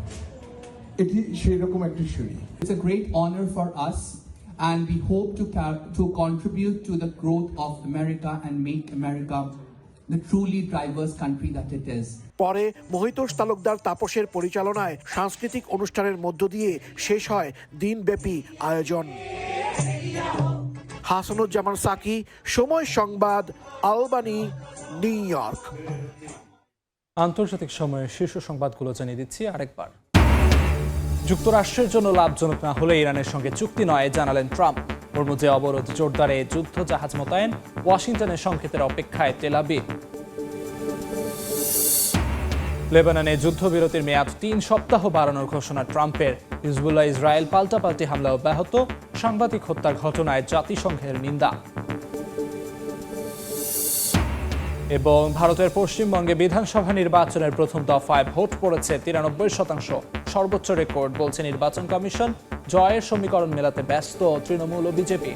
এটি সেই রকম একটি সিঁড়ি। It's a great honor for us and we hope to contribute to the growth of America and make America the truly diverse country that it is. পরে মহিতোষ তালুকদার তাপসের পরিচালনায় সাংস্কৃতিক অনুষ্ঠানের মধ্য দিয়ে শেষ হয় দিনব্যাপী আয়োজন। হাসানুজ্জামান সাকি, সময় সংবাদ, আলবানি, নিউ ইয়র্ক। আন্তর্জাতিক সময়ের শীর্ষ সংবাদগুলো জানিয়ে দিচ্ছি আরেকবার। যুক্তরাষ্ট্রের জন্য লাভজনক না হলে ইরানের সঙ্গে চুক্তি নয় জানালেন ট্রাম্প। হরমুজে অবরোধ জোরদারে যুদ্ধ জাহাজ মোতায়েন, ওয়াশিংটনের সংকেতের অপেক্ষায় তেল আবিব। লেবাননে যুদ্ধবিরতির মেয়াদ 3 সপ্তাহ বাড়ানোর ঘোষণা ট্রাম্পের। হিজবুল্লাহ ইসরায়েল পাল্টাপাল্টি হামলা অব্যাহত, সাংবাদিক হত্যার ঘটনায় জাতিসংঘের নিন্দা। এবং ভারতের পশ্চিমবঙ্গে বিধানসভা নির্বাচনের প্রথম দফায় ভোট পড়েছে 93%, সর্বোচ্চ রেকর্ড বলছে নির্বাচন কমিশন। জয়ের সমীকরণ মেলাতে ব্যস্ত তৃণমূল ও বিজেপি।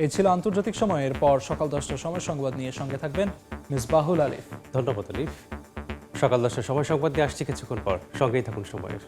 এই ছিল আন্তর্জাতিক সময়ের পর সকাল 10টার সময় সংবাদ নিয়ে সঙ্গে থাকবেন মিসবাহুল আলিফ। ধন্যবাদ আলিফ। সকাল 10টার সময় সংবাদ নিয়ে আসছি কিছুক্ষণ পর, সঙ্গেই থাকুন সময়ের।